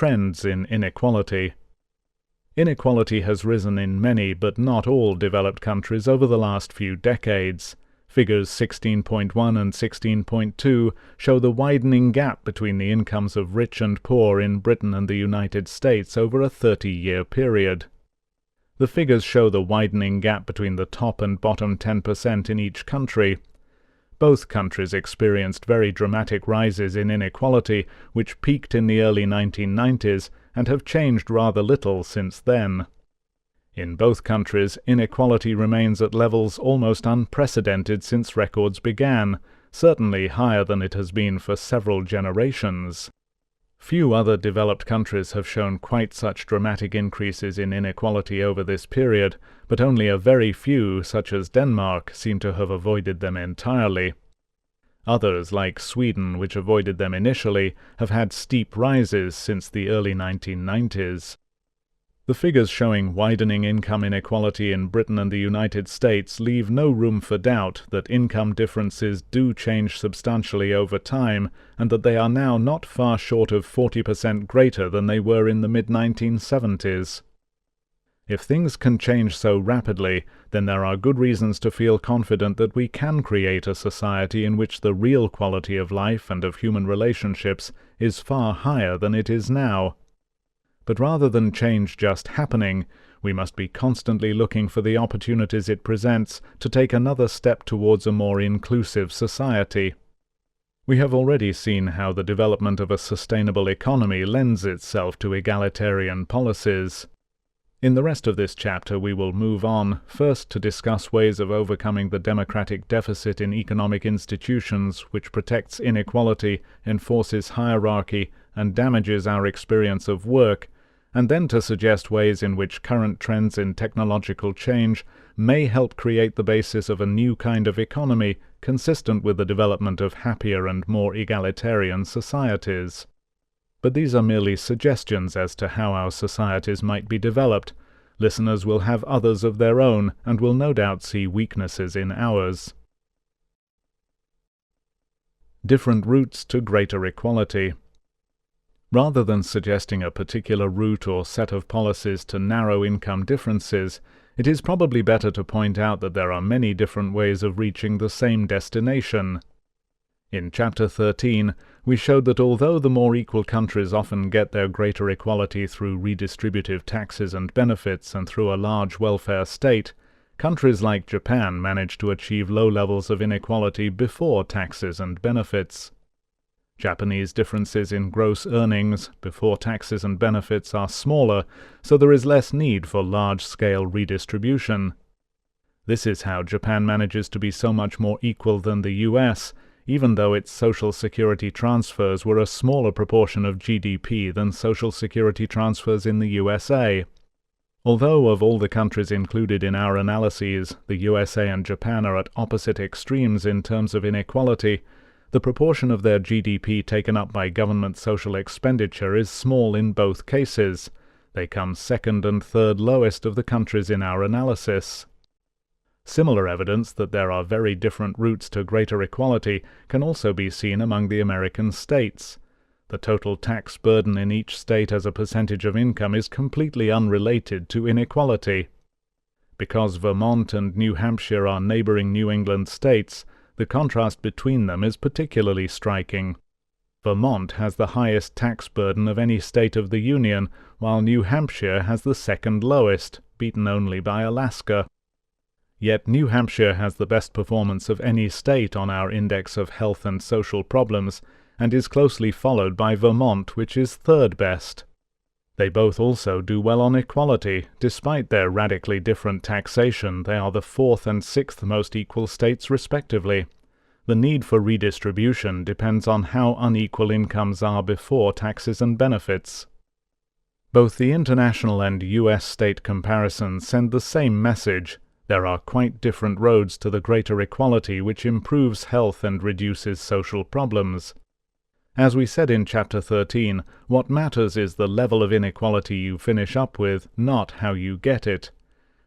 trends in inequality. Inequality has risen in many but not all developed countries over the last few decades. Figures 16.1 and 16.2 show the widening gap between the incomes of rich and poor in Britain and the United States over a 30-year period. The figures show the widening gap between the top and bottom 10% in each country. Both countries experienced very dramatic rises in inequality, which peaked in the early 1990s and have changed rather little since then. In both countries, inequality remains at levels almost unprecedented since records began, certainly higher than it has been for several generations. Few other developed countries have shown quite such dramatic increases in inequality over this period, but only a very few, such as Denmark, seem to have avoided them entirely. Others, like Sweden, which avoided them initially, have had steep rises since the early 1990s. The figures showing widening income inequality in Britain and the United States leave no room for doubt that income differences do change substantially over time, and that they are now not far short of 40% greater than they were in the mid-1970s. If things can change so rapidly, then there are good reasons to feel confident that we can create a society in which the real quality of life and of human relationships is far higher than it is now. But rather than change just happening, we must be constantly looking for the opportunities it presents to take another step towards a more inclusive society. We have already seen how the development of a sustainable economy lends itself to egalitarian policies. In the rest of this chapter we will move on, first to discuss ways of overcoming the democratic deficit in economic institutions which protects inequality, enforces hierarchy, and damages our experience of work, and then to suggest ways in which current trends in technological change may help create the basis of a new kind of economy consistent with the development of happier and more egalitarian societies. But these are merely suggestions as to how our societies might be developed. Listeners will have others of their own, and will no doubt see weaknesses in ours. Different routes to greater equality. Rather than suggesting a particular route or set of policies to narrow income differences, it is probably better to point out that there are many different ways of reaching the same destination. In Chapter 13, we showed that although the more equal countries often get their greater equality through redistributive taxes and benefits and through a large welfare state, countries like Japan manage to achieve low levels of inequality before taxes and benefits. Japanese differences in gross earnings before taxes and benefits are smaller, so there is less need for large-scale redistribution. This is how Japan manages to be so much more equal than the US, even though its social security transfers were a smaller proportion of GDP than social security transfers in the USA. Although of all the countries included in our analyses, the USA and Japan are at opposite extremes in terms of inequality, the proportion of their GDP taken up by government social expenditure is small in both cases. They come second and third lowest of the countries in our analysis. Similar evidence that there are very different routes to greater equality can also be seen among the American states. The total tax burden in each state as a percentage of income is completely unrelated to inequality. Because Vermont and New Hampshire are neighboring New England states, the contrast between them is particularly striking. Vermont has the highest tax burden of any state of the Union, while New Hampshire has the second lowest, beaten only by Alaska. Yet New Hampshire has the best performance of any state on our Index of Health and Social Problems, and is closely followed by Vermont, which is third best. They both also do well on equality. Despite their radically different taxation, they are the fourth and sixth most equal states respectively. The need for redistribution depends on how unequal incomes are before taxes and benefits. Both the international and US state comparisons send the same message. There are quite different roads to the greater equality which improves health and reduces social problems. As we said in Chapter 13, what matters is the level of inequality you finish up with, not how you get it.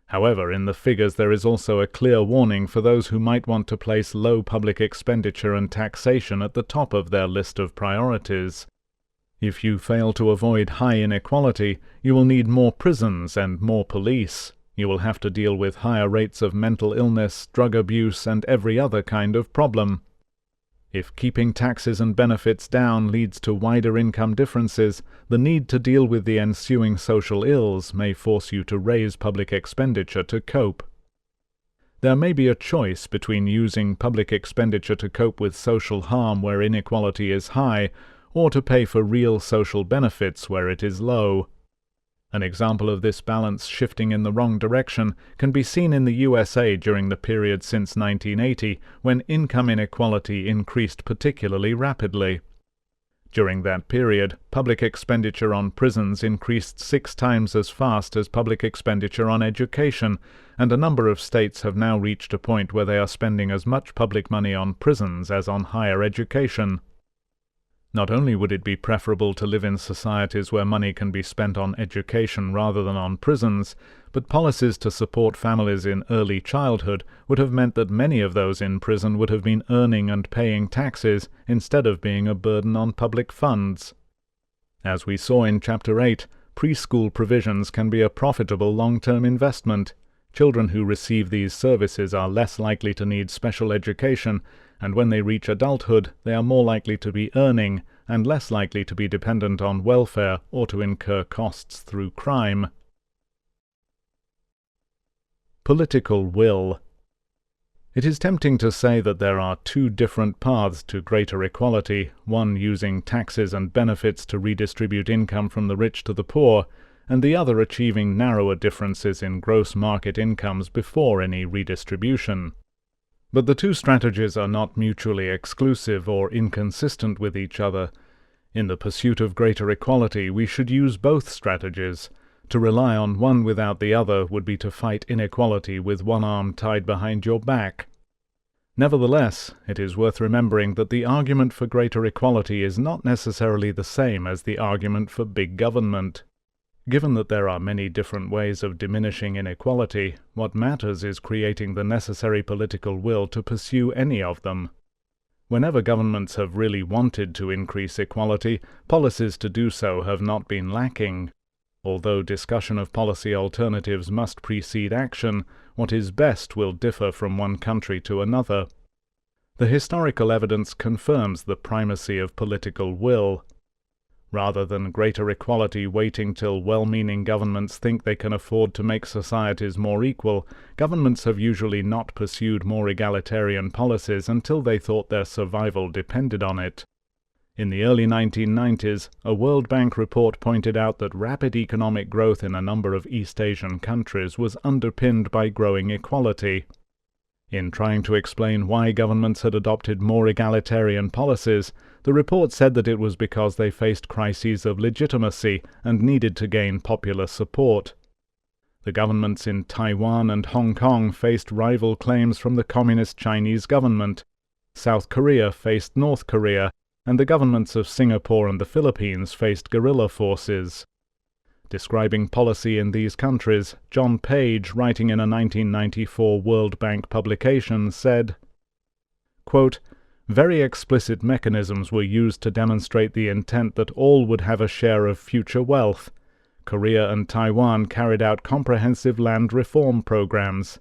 However, in the figures there is also a clear warning for those who might want to place low public expenditure and taxation at the top of their list of priorities. If you fail to avoid high inequality, you will need more prisons and more police. You will have to deal with higher rates of mental illness, drug abuse, and every other kind of problem. If keeping taxes and benefits down leads to wider income differences, the need to deal with the ensuing social ills may force you to raise public expenditure to cope. There may be a choice between using public expenditure to cope with social harm where inequality is high, or to pay for real social benefits where it is low. An example of this balance shifting in the wrong direction can be seen in the USA during the period since 1980, when income inequality increased particularly rapidly. During that period, public expenditure on prisons increased 6 times as fast as public expenditure on education, and a number of states have now reached a point where they are spending as much public money on prisons as on higher education. Not only would it be preferable to live in societies where money can be spent on education rather than on prisons, but policies to support families in early childhood would have meant that many of those in prison would have been earning and paying taxes instead of being a burden on public funds. As we saw in Chapter 8, preschool provisions can be a profitable long-term investment. Children who receive these services are less likely to need special education, and when they reach adulthood, they are more likely to be earning and less likely to be dependent on welfare or to incur costs through crime. Political will. It is tempting to say that there are 2 different paths to greater equality, one using taxes and benefits to redistribute income from the rich to the poor, and the other achieving narrower differences in gross market incomes before any redistribution. But the 2 strategies are not mutually exclusive or inconsistent with each other. In the pursuit of greater equality, we should use both strategies. To rely on one without the other would be to fight inequality with one arm tied behind your back. Nevertheless, it is worth remembering that the argument for greater equality is not necessarily the same as the argument for big government. Given that there are many different ways of diminishing inequality, what matters is creating the necessary political will to pursue any of them. Whenever governments have really wanted to increase equality, policies to do so have not been lacking. Although discussion of policy alternatives must precede action, what is best will differ from one country to another. The historical evidence confirms the primacy of political will. Rather than greater equality waiting till well-meaning governments think they can afford to make societies more equal, governments have usually not pursued more egalitarian policies until they thought their survival depended on it. In the early 1990s, a World Bank report pointed out that rapid economic growth in a number of East Asian countries was underpinned by growing equality. In trying to explain why governments had adopted more egalitarian policies, the report said that it was because they faced crises of legitimacy and needed to gain popular support. The governments in Taiwan and Hong Kong faced rival claims from the Communist Chinese government. South Korea faced North Korea, and the governments of Singapore and the Philippines faced guerrilla forces. Describing policy in these countries, John Page, writing in a 1994 World Bank publication, said, quote, "Very explicit mechanisms were used to demonstrate the intent that all would have a share of future wealth. Korea and Taiwan carried out comprehensive land reform programs.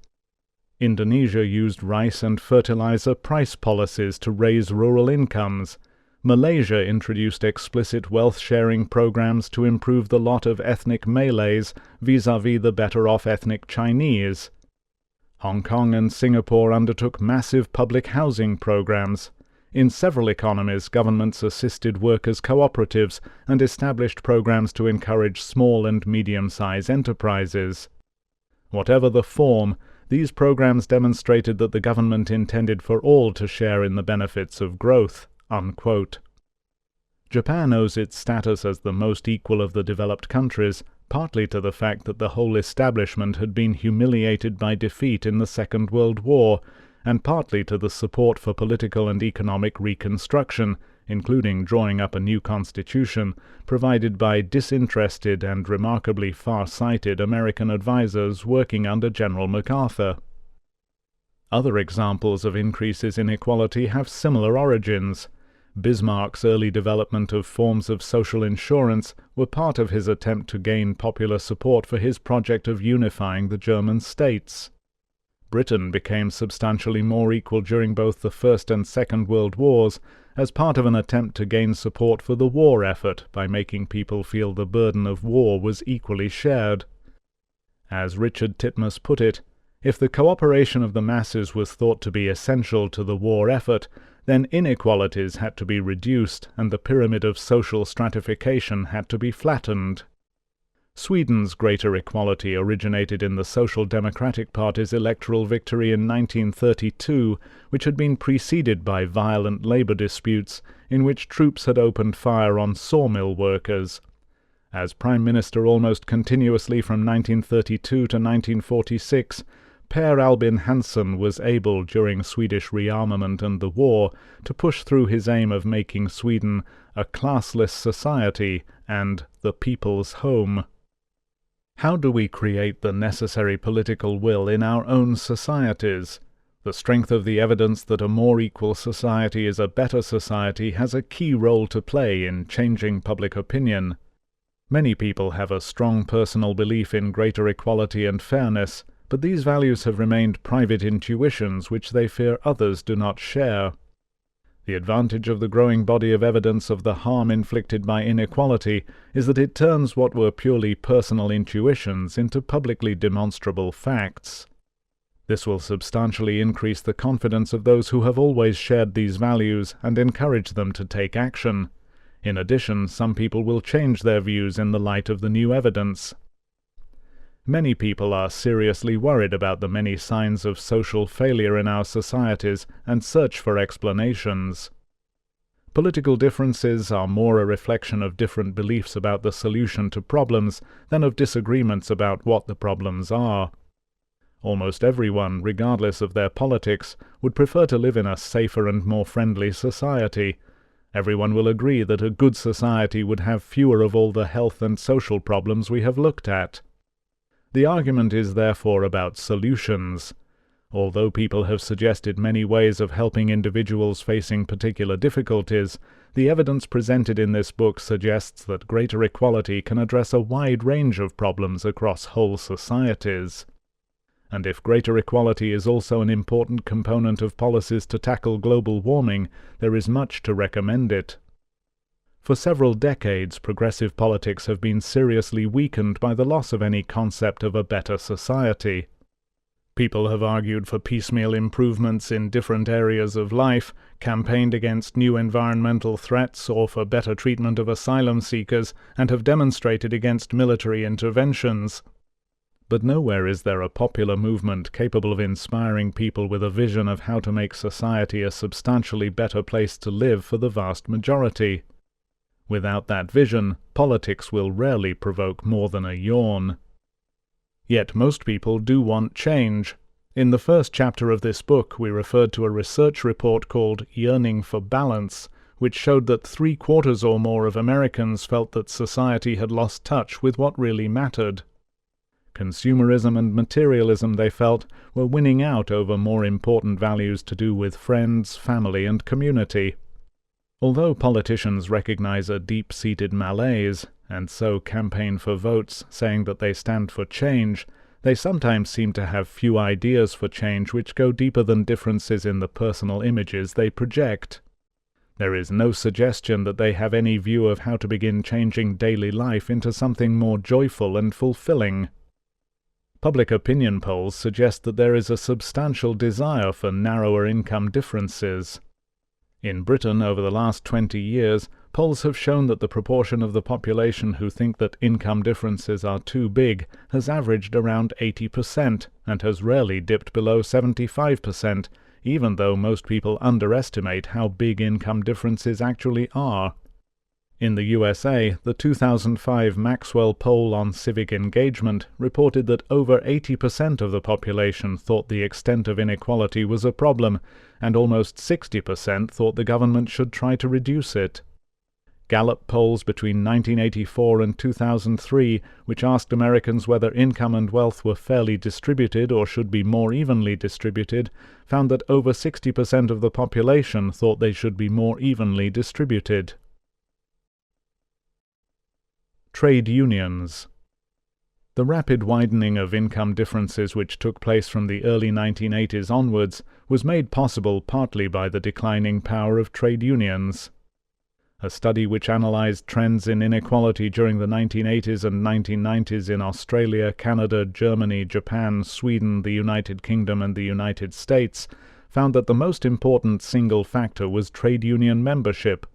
Indonesia used rice and fertilizer price policies to raise rural incomes. Malaysia introduced explicit wealth-sharing programs to improve the lot of ethnic Malays vis-à-vis the better-off ethnic Chinese. Hong Kong and Singapore undertook massive public housing programs. In several economies, governments assisted workers' cooperatives and established programs to encourage small and medium-sized enterprises. Whatever the form, these programs demonstrated that the government intended for all to share in the benefits of growth." Unquote. Japan owes its status as the most equal of the developed countries partly to the fact that the whole establishment had been humiliated by defeat in the Second World War, and partly to the support for political and economic reconstruction, including drawing up a new constitution, provided by disinterested and remarkably far-sighted American advisers working under General MacArthur. Other examples of increases in equality have similar origins. Bismarck's early development of forms of social insurance were part of his attempt to gain popular support for his project of unifying the German states. Britain became substantially more equal during both the First and Second World Wars as part of an attempt to gain support for the war effort by making people feel the burden of war was equally shared. As Richard Titmuss put it, if the cooperation of the masses was thought to be essential to the war effort, then inequalities had to be reduced and the pyramid of social stratification had to be flattened. Sweden's greater equality originated in the Social Democratic Party's electoral victory in 1932, which had been preceded by violent labor disputes in which troops had opened fire on sawmill workers. As Prime Minister almost continuously from 1932 to 1946, Per Albin Hansson was able, during Swedish rearmament and the war, to push through his aim of making Sweden a classless society and the people's home. How do we create the necessary political will in our own societies? The strength of the evidence that a more equal society is a better society has a key role to play in changing public opinion. Many people have a strong personal belief in greater equality and fairness, but these values have remained private intuitions which they fear others do not share. The advantage of the growing body of evidence of the harm inflicted by inequality is that it turns what were purely personal intuitions into publicly demonstrable facts. This will substantially increase the confidence of those who have always shared these values and encourage them to take action. In addition, some people will change their views in the light of the new evidence. Many people are seriously worried about the many signs of social failure in our societies and search for explanations. Political differences are more a reflection of different beliefs about the solution to problems than of disagreements about what the problems are. Almost everyone, regardless of their politics, would prefer to live in a safer and more friendly society. Everyone will agree that a good society would have fewer of all the health and social problems we have looked at. The argument is therefore about solutions. Although people have suggested many ways of helping individuals facing particular difficulties, the evidence presented in this book suggests that greater equality can address a wide range of problems across whole societies. And if greater equality is also an important component of policies to tackle global warming, there is much to recommend it. For several decades, progressive politics have been seriously weakened by the loss of any concept of a better society. People have argued for piecemeal improvements in different areas of life, campaigned against new environmental threats or for better treatment of asylum seekers, and have demonstrated against military interventions. But nowhere is there a popular movement capable of inspiring people with a vision of how to make society a substantially better place to live for the vast majority. Without that vision, politics will rarely provoke more than a yawn. Yet most people do want change. In the first chapter of this book, we referred to a research report called Yearning for Balance, which showed that 3/4 or more of Americans felt that society had lost touch with what really mattered. Consumerism and materialism, they felt, were winning out over more important values to do with friends, family, and community. Although politicians recognize a deep-seated malaise, and so campaign for votes saying that they stand for change, they sometimes seem to have few ideas for change which go deeper than differences in the personal images they project. There is no suggestion that they have any view of how to begin changing daily life into something more joyful and fulfilling. Public opinion polls suggest that there is a substantial desire for narrower income differences. In Britain, over the last 20 years, polls have shown that the proportion of the population who think that income differences are too big has averaged around 80% and has rarely dipped below 75%, even though most people underestimate how big income differences actually are. In the USA, the 2005 Maxwell poll on civic engagement reported that over 80% of the population thought the extent of inequality was a problem, and almost 60% thought the government should try to reduce it. Gallup polls between 1984 and 2003, which asked Americans whether income and wealth were fairly distributed or should be more evenly distributed, found that over 60% of the population thought they should be more evenly distributed. Trade unions. The rapid widening of income differences which took place from the early 1980s onwards was made possible partly by the declining power of trade unions. A study which analyzed trends in inequality during the 1980s and 1990s in Australia, Canada, Germany, Japan, Sweden, the United Kingdom and the United States found that the most important single factor was trade union membership.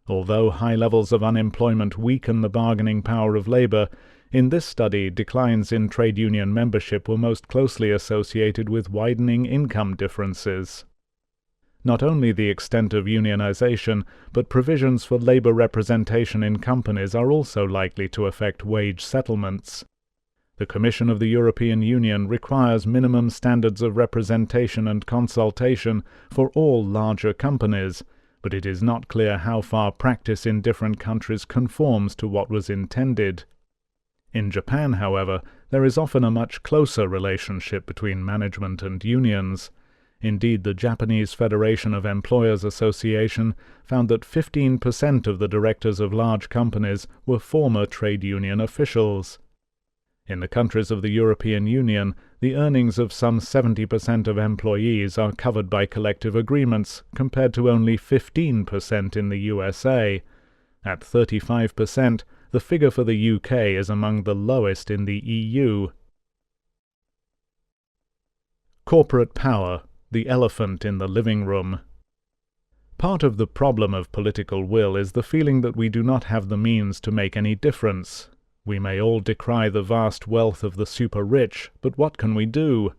Although high levels of unemployment weaken the bargaining power of labor, in this study declines in trade union membership were most closely associated with widening income differences. Not only the extent of unionization, but provisions for labor representation in companies are also likely to affect wage settlements. The Commission of the European Union requires minimum standards of representation and consultation for all larger companies, but it is not clear how far practice in different countries conforms to what was intended. In Japan, however, there is often a much closer relationship between management and unions. Indeed, the Japanese Federation of Employers Association found that 15% of the directors of large companies were former trade union officials. In the countries of the European Union, the earnings of some 70% of employees are covered by collective agreements, compared to only 15% in the USA. At 35%, the figure for the UK is among the lowest in the EU. Corporate power, the elephant in the living room. Part of the problem of political will is the feeling that we do not have the means to make any difference. We may all decry the vast wealth of the super-rich, but what can we do?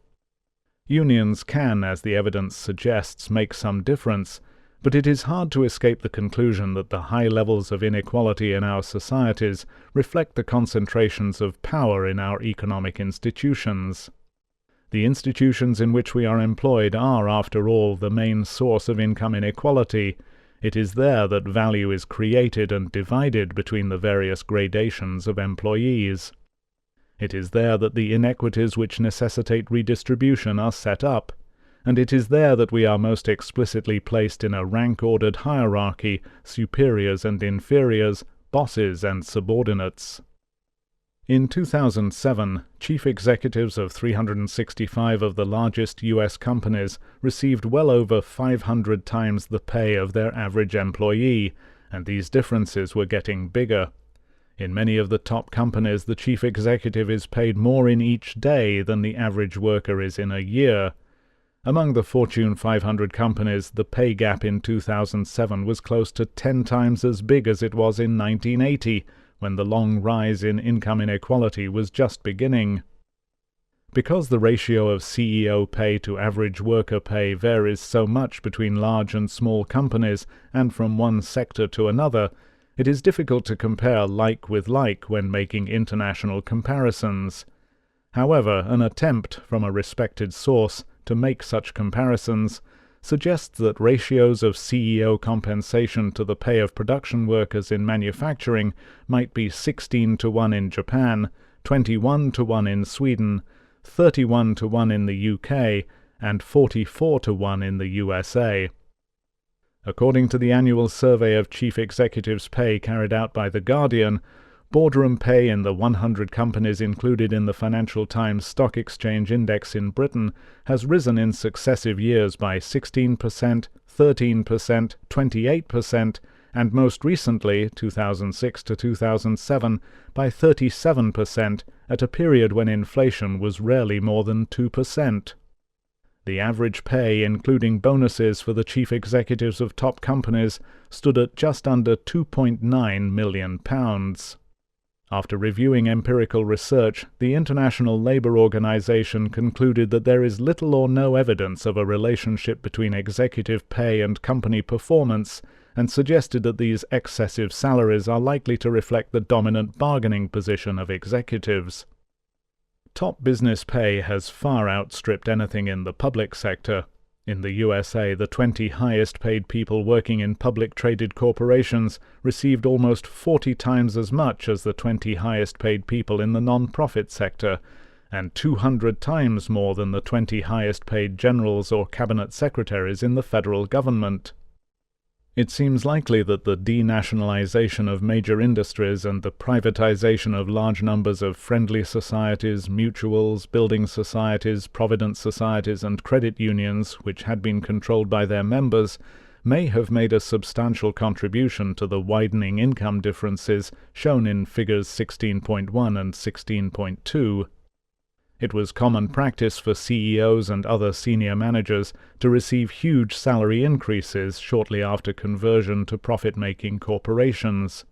Unions can, as the evidence suggests, make some difference, but it is hard to escape the conclusion that the high levels of inequality in our societies reflect the concentrations of power in our economic institutions. The institutions in which we are employed are, after all, the main source of income inequality. It is there that value is created and divided between the various gradations of employees. It is there that the inequities which necessitate redistribution are set up, and it is there that we are most explicitly placed in a rank-ordered hierarchy, superiors and inferiors, bosses and subordinates. In 2007, chief executives of 365 of the largest U.S. companies received well over 500 times the pay of their average employee, and these differences were getting bigger. In many of the top companies, the chief executive is paid more in each day than the average worker is in a year. Among the Fortune 500 companies, the pay gap in 2007 was close to 10 times as big as it was in 1980, when the long rise in income inequality was just beginning. Because the ratio of CEO pay to average worker pay varies so much between large and small companies and from one sector to another, it is difficult to compare like with like when making international comparisons. However, an attempt from a respected source to make such comparisons suggests that ratios of CEO compensation to the pay of production workers in manufacturing might be 16 to 1 in Japan, 21 to 1 in Sweden, 31 to 1 in the UK, and 44 to 1 in the USA. According to the annual survey of chief executives' pay carried out by The Guardian, boardroom pay in the 100 companies included in the Financial Times Stock Exchange Index in Britain has risen in successive years by 16%, 13%, 28%, and most recently, 2006 to 2007, by 37% at a period when inflation was rarely more than 2%. The average pay, including bonuses for the chief executives of top companies, stood at just under £2.9 million. After reviewing empirical research, the International Labour Organization concluded that there is little or no evidence of a relationship between executive pay and company performance, and suggested that these excessive salaries are likely to reflect the dominant bargaining position of executives. Top business pay has far outstripped anything in the public sector. In the USA, the 20 highest-paid people working in public-traded corporations received almost 40 times as much as the 20 highest-paid people in the non-profit sector, and 200 times more than the 20 highest-paid generals or cabinet secretaries in the federal government. It seems likely that the denationalization of major industries and the privatization of large numbers of friendly societies, mutuals, building societies, provident societies, and credit unions, which had been controlled by their members, may have made a substantial contribution to the widening income differences shown in figures 16.1 and 16.2. It was common practice for CEOs and other senior managers to receive huge salary increases shortly after conversion to profit-making corporations.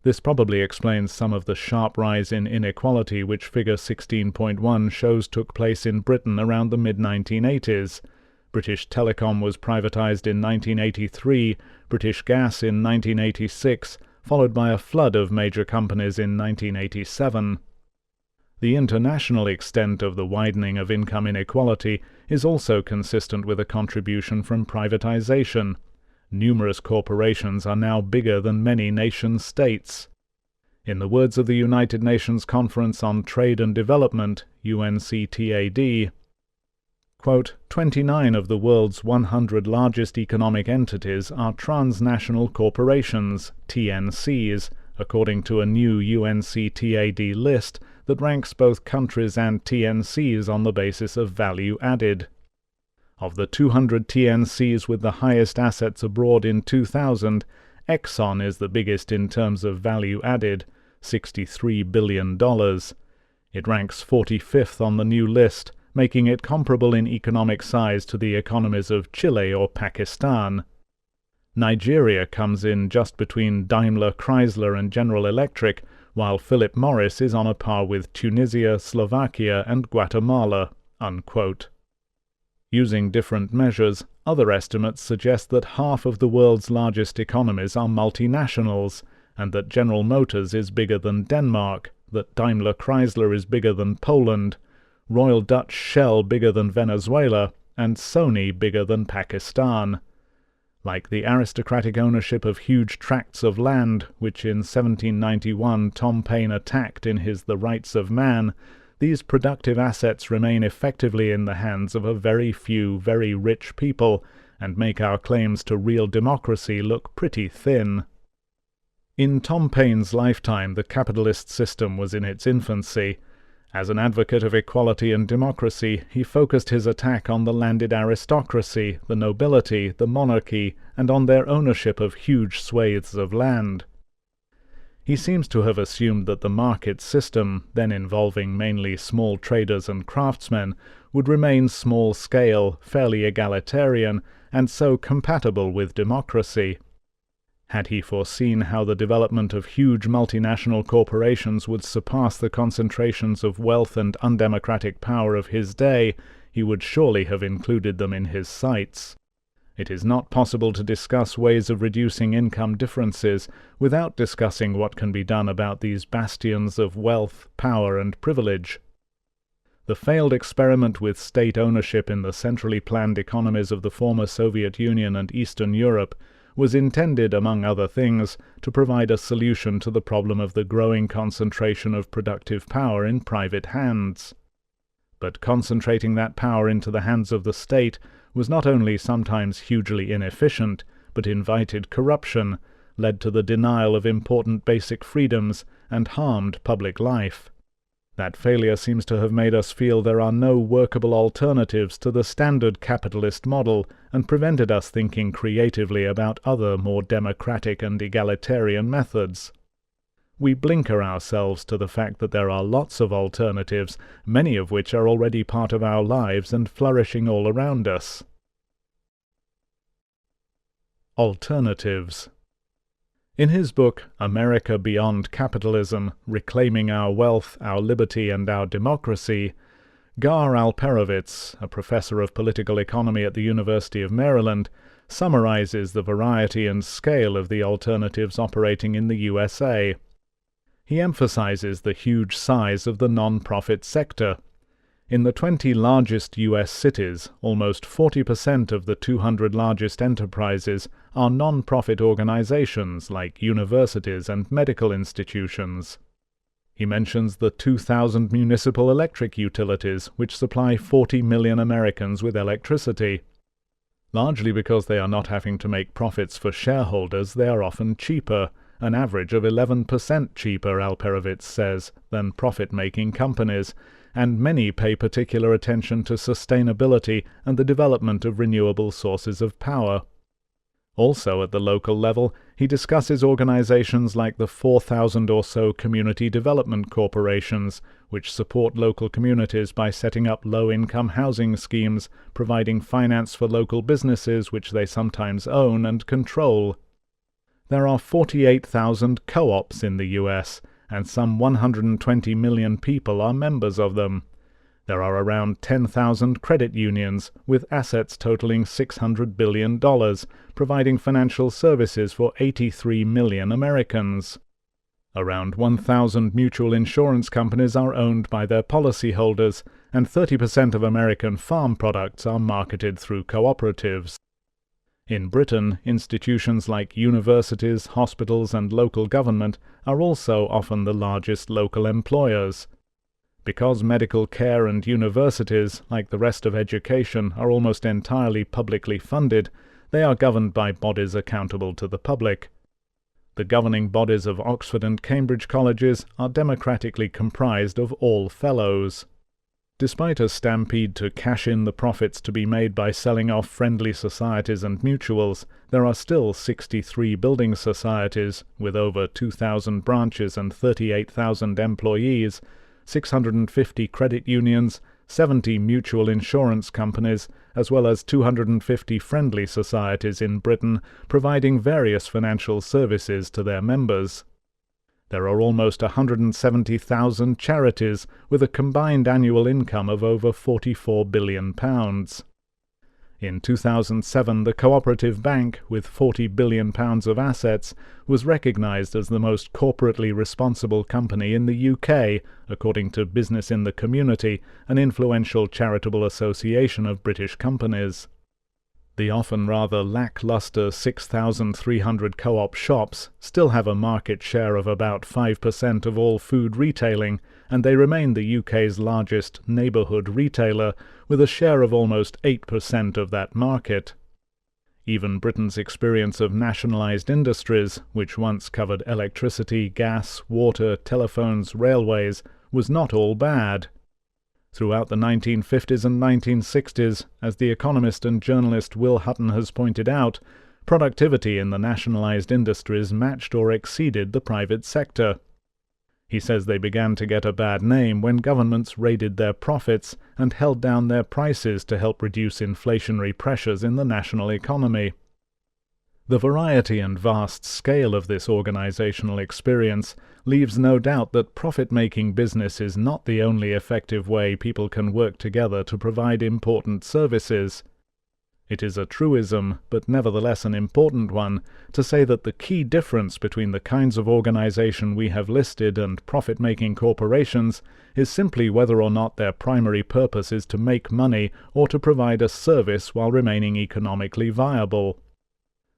This probably explains some of the sharp rise in inequality which figure 16.1 shows took place in Britain around the mid-1980s. British Telecom was privatized in 1983, British Gas in 1986, followed by a flood of major companies in 1987. The international extent of the widening of income inequality is also consistent with a contribution from privatization. Numerous corporations are now bigger than many nation-states. In the words of the United Nations Conference on Trade and Development, UNCTAD, quote, 29 of the world's 100 largest economic entities are transnational corporations, TNCs, according to a new UNCTAD list that ranks both countries and TNCs on the basis of value added. Of the 200 TNCs with the highest assets abroad in 2000, Exxon is the biggest in terms of value added, $63 billion. It ranks 45th on the new list, making it comparable in economic size to the economies of Chile or Pakistan. Nigeria comes in just between Daimler, Chrysler, and General Electric, while Philip Morris is on a par with Tunisia, Slovakia, and Guatemala." Unquote. Using different measures, other estimates suggest that half of the world's largest economies are multinationals, and that General Motors is bigger than Denmark, that Daimler Chrysler is bigger than Poland, Royal Dutch Shell bigger than Venezuela, and Sony bigger than Pakistan. Like the aristocratic ownership of huge tracts of land, which in 1791 Tom Paine attacked in his The Rights of Man, these productive assets remain effectively in the hands of a very few very rich people, and make our claims to real democracy look pretty thin. In Tom Paine's lifetime, the capitalist system was in its infancy. As an advocate of equality and democracy, he focused his attack on the landed aristocracy, the nobility, the monarchy, and on their ownership of huge swathes of land. He seems to have assumed that the market system, then involving mainly small traders and craftsmen, would remain small-scale, fairly egalitarian, and so compatible with democracy. Had he foreseen how the development of huge multinational corporations would surpass the concentrations of wealth and undemocratic power of his day, he would surely have included them in his sights. It is not possible to discuss ways of reducing income differences without discussing what can be done about these bastions of wealth, power, and privilege. The failed experiment with state ownership in the centrally planned economies of the former Soviet Union and Eastern Europe was intended, among other things, to provide a solution to the problem of the growing concentration of productive power in private hands. But concentrating that power into the hands of the state was not only sometimes hugely inefficient, but invited corruption, led to the denial of important basic freedoms, and harmed public life. That failure seems to have made us feel there are no workable alternatives to the standard capitalist model, and prevented us thinking creatively about other more democratic and egalitarian methods. We blinker ourselves to the fact that there are lots of alternatives, many of which are already part of our lives and flourishing all around us. Alternatives. In his book, America Beyond Capitalism, Reclaiming Our Wealth, Our Liberty, and Our Democracy, Gar Alperovitz, a professor of political economy at the University of Maryland, summarizes the variety and scale of the alternatives operating in the USA. He emphasizes the huge size of the non-profit sector. In the 20 largest U.S. cities, almost 40% of the 200 largest enterprises are non-profit organizations like universities and medical institutions. He mentions the 2,000 municipal electric utilities which supply 40 million Americans with electricity. Largely because they are not having to make profits for shareholders, they are often cheaper, an average of 11% cheaper, Alperovitz says, than profit-making companies, and many pay particular attention to sustainability and the development of renewable sources of power. Also at the local level, he discusses organizations like the 4,000 or so community development corporations, which support local communities by setting up low-income housing schemes, providing finance for local businesses which they sometimes own and control. There are 48,000 co-ops in the U.S., and some 120 million people are members of them. There are around 10,000 credit unions, with assets totaling $600 billion, providing financial services for 83 million Americans. Around 1,000 mutual insurance companies are owned by their policyholders, and 30% of American farm products are marketed through cooperatives. In Britain, institutions like universities, hospitals, and local government are also often the largest local employers. Because medical care and universities, like the rest of education, are almost entirely publicly funded, they are governed by bodies accountable to the public. The governing bodies of Oxford and Cambridge colleges are democratically comprised of all fellows. Despite a stampede to cash in the profits to be made by selling off friendly societies and mutuals, there are still 63 building societies, with over 2,000 branches and 38,000 employees, 650 credit unions, 70 mutual insurance companies, as well as 250 friendly societies in Britain, providing various financial services to their members. There are almost 170,000 charities, with a combined annual income of over £44 billion. In 2007, the Cooperative Bank, with £40 billion of assets, was recognised as the most corporately responsible company in the UK, according to Business in the Community, an influential charitable association of British companies. The often rather lacklustre 6,300 co-op shops still have a market share of about 5% of all food retailing, and they remain the UK's largest neighbourhood retailer, with a share of almost 8% of that market. Even Britain's experience of nationalised industries, which once covered electricity, gas, water, telephones, railways, was not all bad. Throughout the 1950s and 1960s, as the economist and journalist Will Hutton has pointed out, productivity in the nationalised industries matched or exceeded the private sector. He says they began to get a bad name when governments raided their profits and held down their prices to help reduce inflationary pressures in the national economy. The variety and vast scale of this organizational experience leaves no doubt that profit-making business is not the only effective way people can work together to provide important services. It is a truism, but nevertheless an important one, to say that the key difference between the kinds of organization we have listed and profit-making corporations is simply whether or not their primary purpose is to make money or to provide a service while remaining economically viable.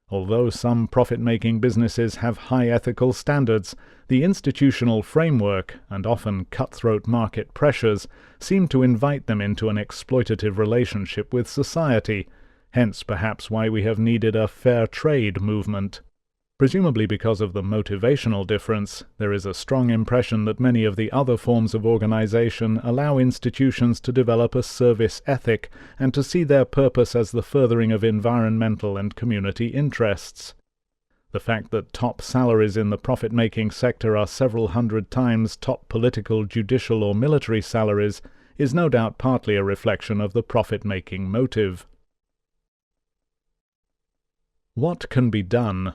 Although some profit-making businesses have high ethical standards, the institutional framework, and often cutthroat market pressures, seem to invite them into an exploitative relationship with society, hence perhaps why we have needed a fair trade movement. Presumably because of the motivational difference, there is a strong impression that many of the other forms of organization allow institutions to develop a service ethic and to see their purpose as the furthering of environmental and community interests. The fact that top salaries in the profit-making sector are several hundred times top political, judicial, or military salaries is no doubt partly a reflection of the profit-making motive. What can be done?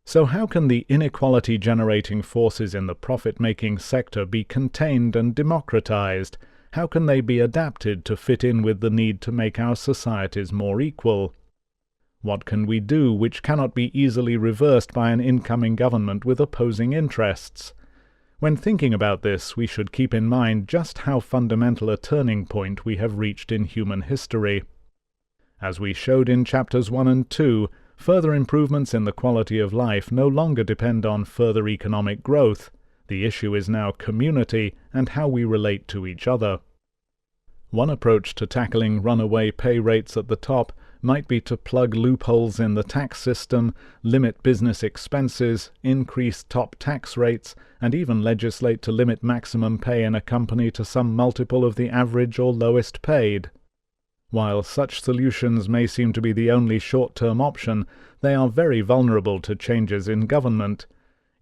So how can the inequality-generating forces in the profit-making sector be contained and democratized? How can they be adapted to fit in with the need to make our societies more equal? What can we do which cannot be easily reversed by an incoming government with opposing interests? When thinking about this, we should keep in mind just how fundamental a turning point we have reached in human history. As we showed in chapters 1 and 2, further improvements in the quality of life no longer depend on further economic growth. The issue is now community and how we relate to each other. One approach to tackling runaway pay rates at the top might be to plug loopholes in the tax system, limit business expenses, increase top tax rates, and even legislate to limit maximum pay in a company to some multiple of the average or lowest paid. While such solutions may seem to be the only short-term option, they are very vulnerable to changes in government.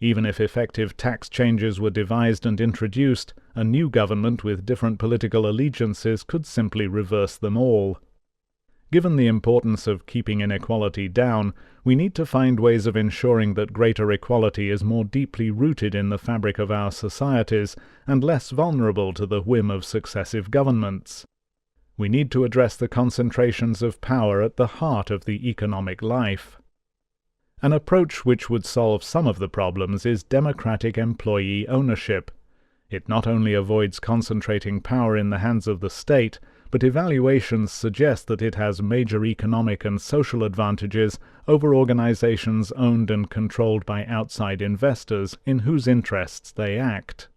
Even if effective tax changes were devised and introduced, a new government with different political allegiances could simply reverse them all. Given the importance of keeping inequality down, we need to find ways of ensuring that greater equality is more deeply rooted in the fabric of our societies and less vulnerable to the whim of successive governments. We need to address the concentrations of power at the heart of the economic life. An approach which would solve some of the problems is democratic employee ownership. It not only avoids concentrating power in the hands of the state, but evaluations suggest that it has major economic and social advantages over organizations owned and controlled by outside investors in whose interests they act.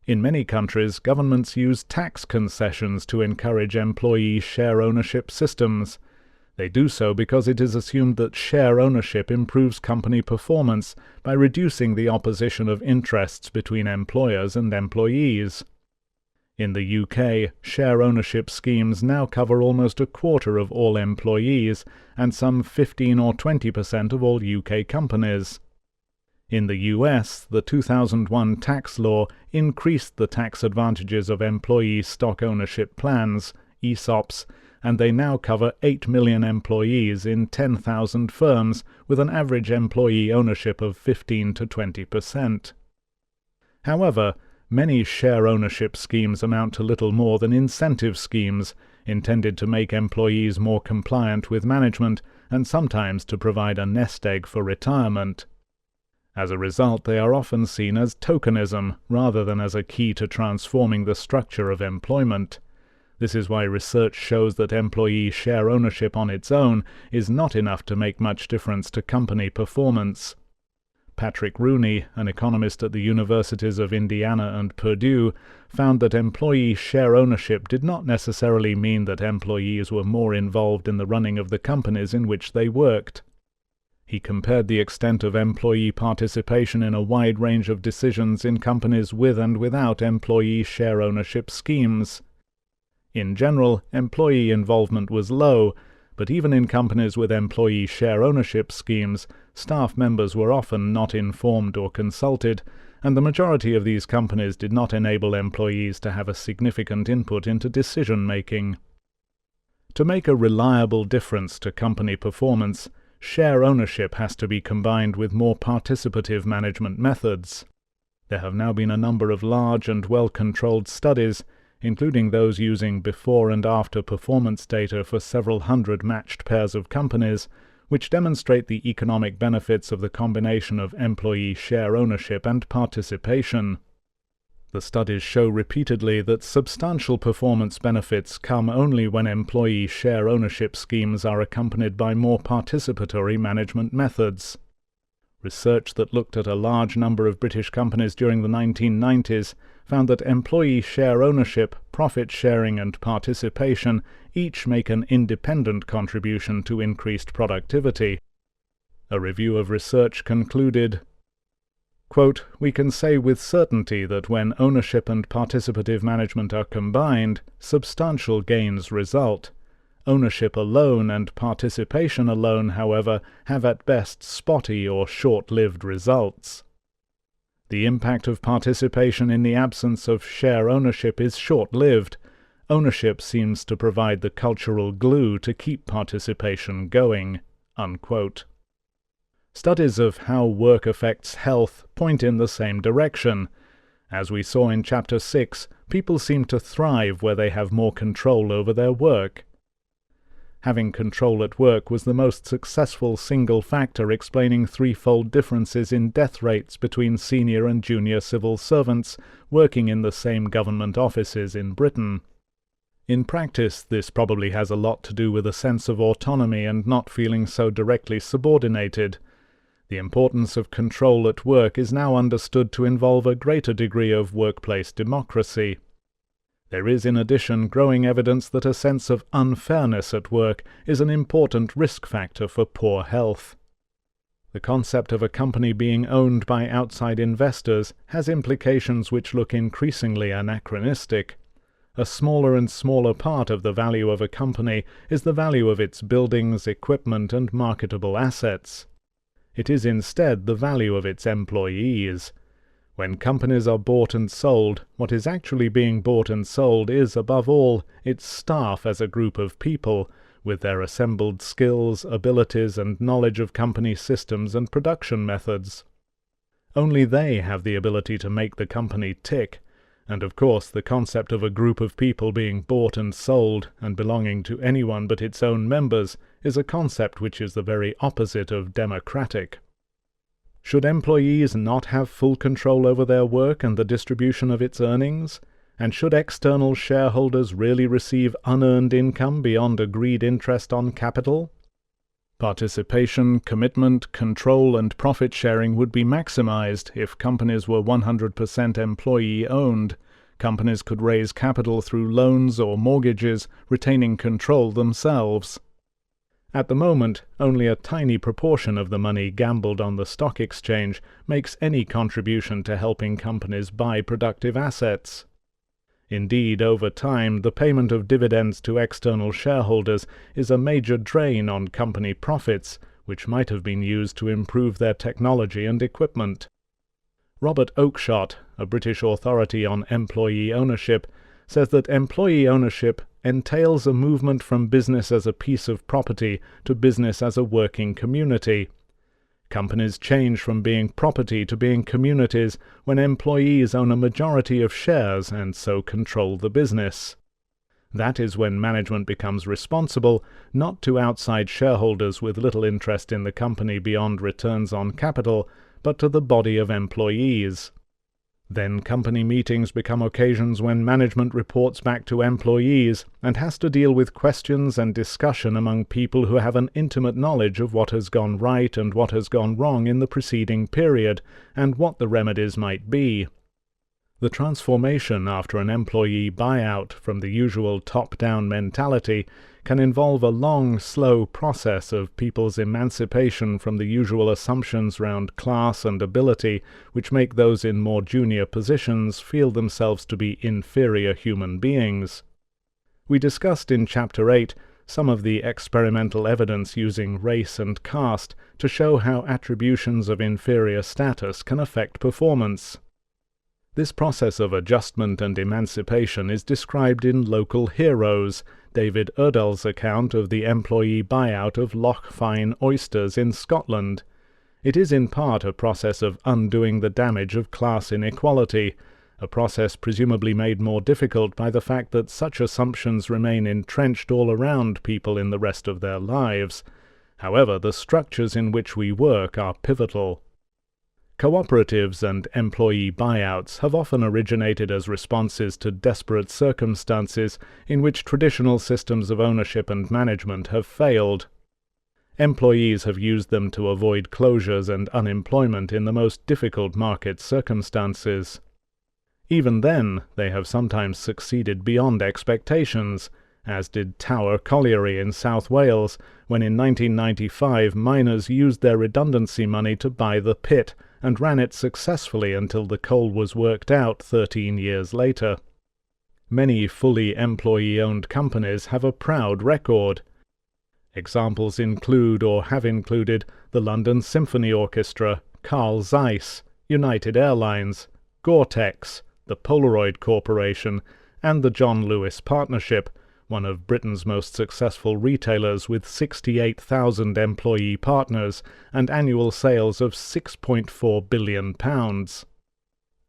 In many countries, governments use tax concessions to encourage employee share ownership systems. They do so because it is assumed that share ownership improves company performance by reducing the opposition of interests between employers and employees. In the UK, share ownership schemes now cover almost a quarter of all employees and some 15 or 20% of all UK companies. In the US, the 2001 tax law increased the tax advantages of employee stock ownership plans, ESOPs, and they now cover 8 million employees in 10,000 firms with an average employee ownership of 15 to 20%. However, many share ownership schemes amount to little more than incentive schemes, intended to make employees more compliant with management and sometimes to provide a nest egg for retirement. As a result, they are often seen as tokenism rather than as a key to transforming the structure of employment. This is why research shows that employee share ownership on its own is not enough to make much difference to company performance. Patrick Rooney, an economist at the universities of Indiana and Purdue, found that employee share ownership did not necessarily mean that employees were more involved in the running of the companies in which they worked. He compared the extent of employee participation in a wide range of decisions in companies with and without employee share ownership schemes. In general, employee involvement was low, but even in companies with employee share ownership schemes, staff members were often not informed or consulted, and the majority of these companies did not enable employees to have a significant input into decision-making. To make a reliable difference to company performance, share ownership has to be combined with more participative management methods. There have now been a number of large and well-controlled studies, including those using before and after performance data for several hundred matched pairs of companies, which demonstrate the economic benefits of the combination of employee share ownership and participation. The studies show repeatedly that substantial performance benefits come only when employee share ownership schemes are accompanied by more participatory management methods. Research that looked at a large number of British companies during the 1990s found that employee share ownership, profit sharing and participation each make an independent contribution to increased productivity. A review of research concluded, quote, "We can say with certainty that when ownership and participative management are combined, substantial gains result. Ownership alone and participation alone, however, have at best spotty or short-lived results. The impact of participation in the absence of share ownership is short-lived. Ownership seems to provide the cultural glue to keep participation going." Unquote. Studies of how work affects health point in the same direction. As we saw in Chapter 6, people seem to thrive where they have more control over their work. Having control at work was the most successful single factor explaining threefold differences in death rates between senior and junior civil servants working in the same government offices in Britain. In practice, this probably has a lot to do with a sense of autonomy and not feeling so directly subordinated. The importance of control at work is now understood to involve a greater degree of workplace democracy. There is in addition growing evidence that a sense of unfairness at work is an important risk factor for poor health. The concept of a company being owned by outside investors has implications which look increasingly anachronistic. A smaller and smaller part of the value of a company is the value of its buildings, equipment, and marketable assets. It is instead the value of its employees. When companies are bought and sold, what is actually being bought and sold is, above all, its staff as a group of people, with their assembled skills, abilities, and knowledge of company systems and production methods. Only they have the ability to make the company tick, and of course the concept of a group of people being bought and sold and belonging to anyone but its own members is a concept which is the very opposite of democratic. Should employees not have full control over their work and the distribution of its earnings? And should external shareholders really receive unearned income beyond agreed interest on capital? Participation, commitment, control, and profit sharing would be maximized if companies were 100% employee-owned. Companies could raise capital through loans or mortgages, retaining control themselves. At the moment, only a tiny proportion of the money gambled on the stock exchange makes any contribution to helping companies buy productive assets. Indeed, over time, the payment of dividends to external shareholders is a major drain on company profits, which might have been used to improve their technology and equipment. Robert Oakeshott, a British authority on employee ownership, says that employee ownership entails a movement from business as a piece of property to business as a working community. Companies change from being property to being communities when employees own a majority of shares and so control the business. That is when management becomes responsible, not to outside shareholders with little interest in the company beyond returns on capital, but to the body of employees. Then company meetings become occasions when management reports back to employees and has to deal with questions and discussion among people who have an intimate knowledge of what has gone right and what has gone wrong in the preceding period, and what the remedies might be. The transformation after an employee buyout from the usual top-down mentality can involve a long, slow process of people's emancipation from the usual assumptions round class and ability which make those in more junior positions feel themselves to be inferior human beings. We discussed in Chapter 8 some of the experimental evidence using race and caste to show how attributions of inferior status can affect performance. This process of adjustment and emancipation is described in Local Heroes, David Erdel's account of the employee buyout of Loch Fyne Oysters in Scotland. It is in part a process of undoing the damage of class inequality, a process presumably made more difficult by the fact that such assumptions remain entrenched all around people in the rest of their lives. However, the structures in which we work are pivotal. Cooperatives and employee buyouts have often originated as responses to desperate circumstances in which traditional systems of ownership and management have failed. Employees have used them to avoid closures and unemployment in the most difficult market circumstances. Even then, they have sometimes succeeded beyond expectations, as did Tower Colliery in South Wales, when in 1995 miners used their redundancy money to buy the pit, and ran it successfully until the coal was worked out 13 years later. Many fully employee-owned companies have a proud record. Examples include or have included the London Symphony Orchestra, Carl Zeiss, United Airlines, Gore-Tex, the Polaroid Corporation, and the John Lewis Partnership, one of Britain's most successful retailers with 68,000 employee partners and annual sales of £6.4 billion.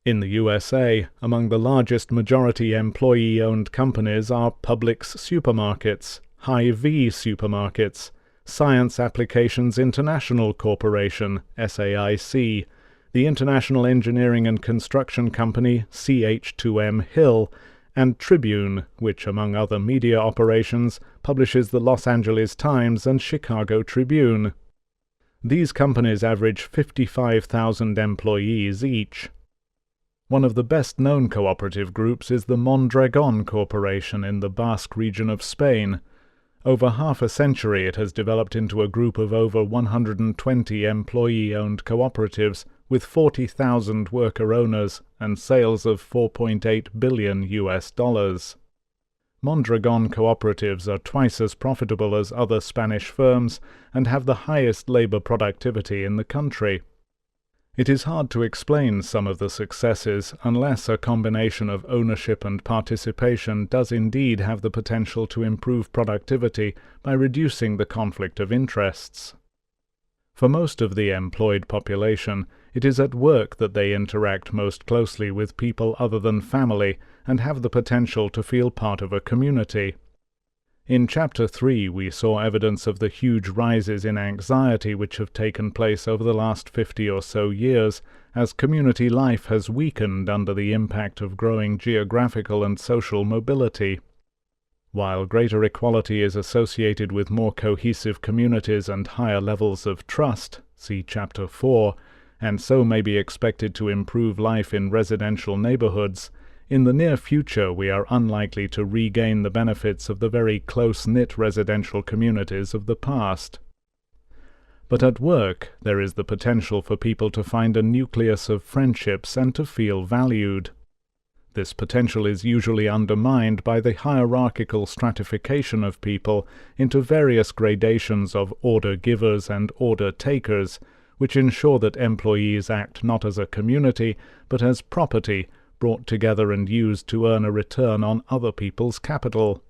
In the USA, among the largest majority employee-owned companies are Publix supermarkets, Hy-Vee Supermarkets, Science Applications International Corporation, SAIC, the international engineering and construction company CH2M Hill, and Tribune, which, among other media operations, publishes the Los Angeles Times and Chicago Tribune. These companies average 55,000 employees each. One of the best-known cooperative groups is the Mondragon Corporation in the Basque region of Spain. Over half a century it has developed into a group of over 120 employee-owned cooperatives with 40,000 worker-owners and sales of $4.8 billion. Mondragon cooperatives are twice as profitable as other Spanish firms and have the highest labor productivity in the country. It is hard to explain some of the successes unless a combination of ownership and participation does indeed have the potential to improve productivity by reducing the conflict of interests. For most of the employed population, it is at work that they interact most closely with people other than family and have the potential to feel part of a community. In Chapter 3 we saw evidence of the huge rises in anxiety which have taken place over the last 50 or so years as community life has weakened under the impact of growing geographical and social mobility. While greater equality is associated with more cohesive communities and higher levels of trust, see Chapter 4, and so may be expected to improve life in residential neighborhoods, in the near future we are unlikely to regain the benefits of the very close-knit residential communities of the past. But at work there is the potential for people to find a nucleus of friendships and to feel valued. This potential is usually undermined by the hierarchical stratification of people into various gradations of order givers and order takers, which ensure that employees act not as a community, but as property, brought together and used to earn a return on other people's capital.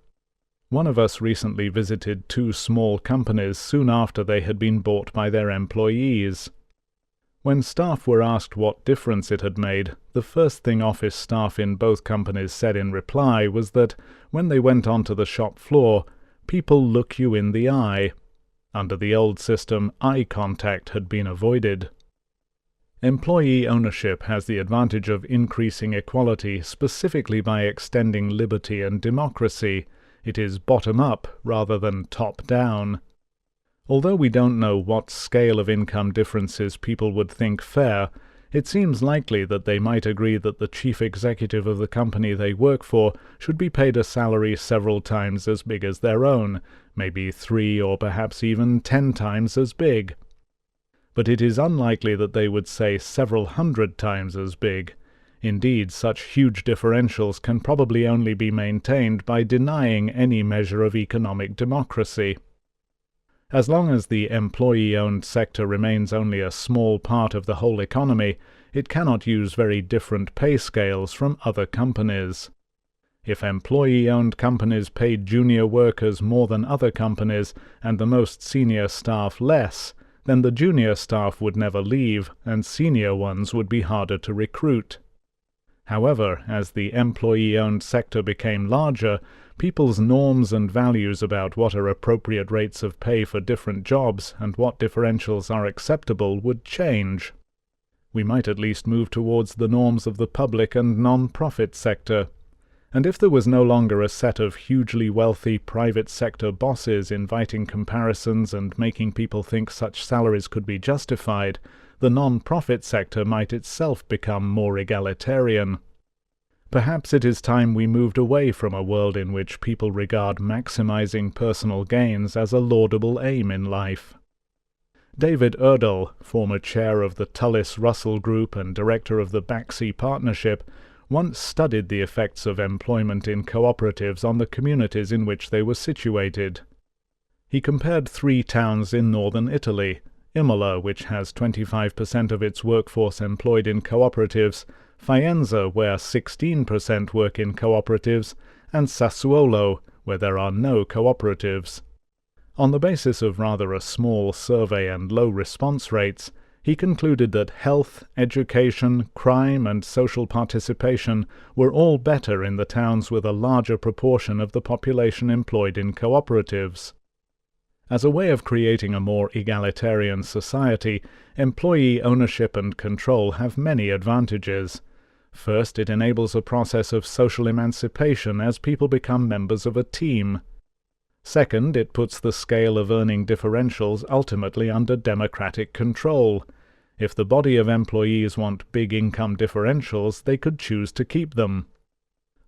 One of us recently visited 2 small companies soon after they had been bought by their employees. When staff were asked what difference it had made, the first thing office staff in both companies said in reply was that, when they went onto the shop floor, people look you in the eye. Under the old system, eye contact had been avoided. Employee ownership has the advantage of increasing equality specifically by extending liberty and democracy. It is bottom-up rather than top-down. Although we don't know what scale of income differences people would think fair, it seems likely that they might agree that the chief executive of the company they work for should be paid a salary several times as big as their own, maybe 3 or perhaps even 10 times as big. But it is unlikely that they would say several hundred times as big. Indeed, such huge differentials can probably only be maintained by denying any measure of economic democracy. As long as the employee-owned sector remains only a small part of the whole economy, it cannot use very different pay scales from other companies. If employee-owned companies paid junior workers more than other companies, and the most senior staff less, then the junior staff would never leave, and senior ones would be harder to recruit. However, as the employee-owned sector became larger, people's norms and values about what are appropriate rates of pay for different jobs and what differentials are acceptable would change. We might at least move towards the norms of the public and non-profit sector. And if there was no longer a set of hugely wealthy private sector bosses inviting comparisons and making people think such salaries could be justified, the non-profit sector might itself become more egalitarian. Perhaps it is time we moved away from a world in which people regard maximizing personal gains as a laudable aim in life. David Erdahl, former chair of the Tullis Russell Group and director of the Baxi Partnership, once studied the effects of employment in cooperatives on the communities in which they were situated. He compared 3 towns in northern Italy: Imola, which has 25% of its workforce employed in cooperatives, Faenza, where 16% work in cooperatives, and Sassuolo, where there are no cooperatives. On the basis of rather a small survey and low response rates, He concluded that health, education, crime, and social participation were all better in the towns with a larger proportion of the population employed in cooperatives. As a way of creating a more egalitarian society, employee ownership and control have many advantages. First, it enables a process of social emancipation as people become members of a team. Second, it puts the scale of earning differentials ultimately under democratic control. If the body of employees want big income differentials, they could choose to keep them.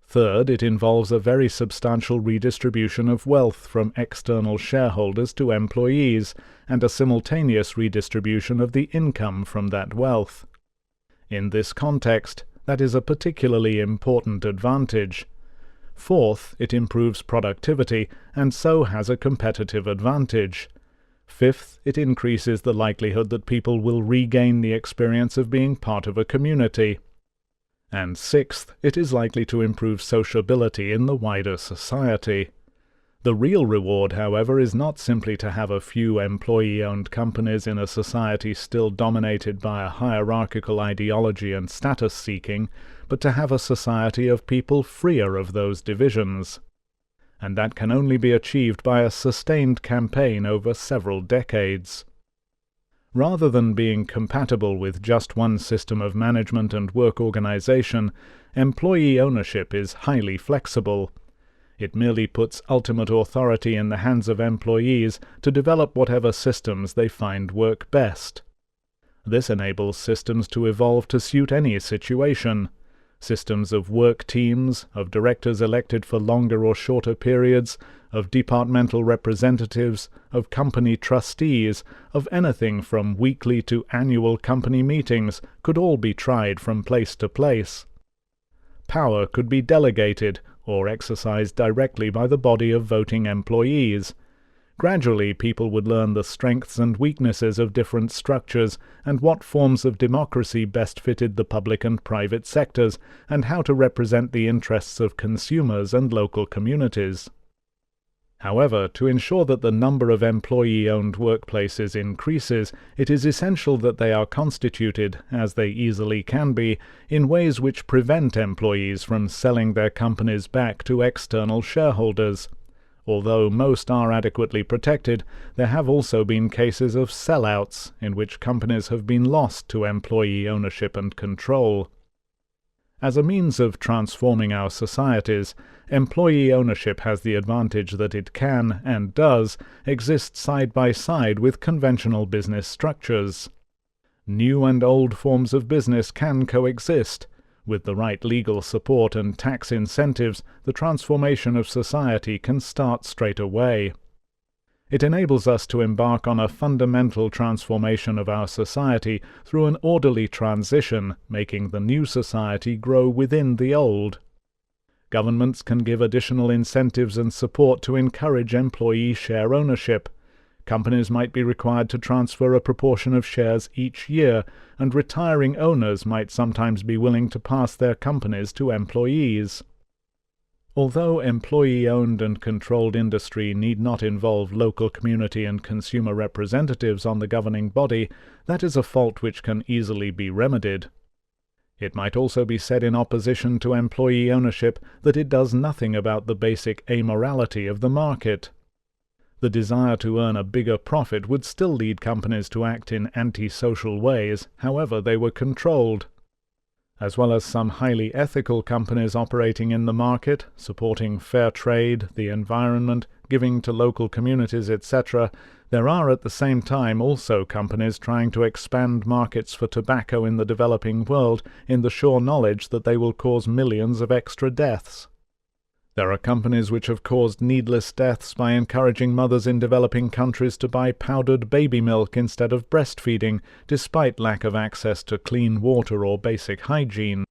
Third, it involves a very substantial redistribution of wealth from external shareholders to employees, and a simultaneous redistribution of the income from that wealth. In this context, that is a particularly important advantage. Fourth, it improves productivity, and so has a competitive advantage. Fifth, it increases the likelihood that people will regain the experience of being part of a community. And sixth, it is likely to improve sociability in the wider society. The real reward, however, is not simply to have a few employee-owned companies in a society still dominated by a hierarchical ideology and status-seeking, but to have a society of people freer of those divisions. And that can only be achieved by a sustained campaign over several decades. Rather than being compatible with just one system of management and work organization, employee ownership is highly flexible. It merely puts ultimate authority in the hands of employees to develop whatever systems they find work best. This enables systems to evolve to suit any situation. Systems of work teams, of directors elected for longer or shorter periods, of departmental representatives, of company trustees, of anything from weekly to annual company meetings could all be tried from place to place. Power could be delegated or exercised directly by the body of voting employees. Gradually people would learn the strengths and weaknesses of different structures, and what forms of democracy best fitted the public and private sectors, and how to represent the interests of consumers and local communities. However, to ensure that the number of employee-owned workplaces increases, it is essential that they are constituted, as they easily can be, in ways which prevent employees from selling their companies back to external shareholders. Although most are adequately protected, there have also been cases of sellouts, in which companies have been lost to employee ownership and control. As a means of transforming our societies, employee ownership has the advantage that it can, and does, exist side by side with conventional business structures. New and old forms of business can coexist. With the right legal support and tax incentives, the transformation of society can start straight away. It enables us to embark on a fundamental transformation of our society through an orderly transition, making the new society grow within the old. Governments can give additional incentives and support to encourage employee share ownership. Companies might be required to transfer a proportion of shares each year, and retiring owners might sometimes be willing to pass their companies to employees. Although employee-owned and controlled industry need not involve local community and consumer representatives on the governing body, that is a fault which can easily be remedied. It might also be said in opposition to employee ownership that it does nothing about the basic amorality of the market. The desire to earn a bigger profit would still lead companies to act in anti-social ways, however they were controlled. As well as some highly ethical companies operating in the market, supporting fair trade, the environment, giving to local communities, etc., there are at the same time also companies trying to expand markets for tobacco in the developing world in the sure knowledge that they will cause millions of extra deaths. There are companies which have caused needless deaths by encouraging mothers in developing countries to buy powdered baby milk instead of breastfeeding, despite lack of access to clean water or basic hygiene.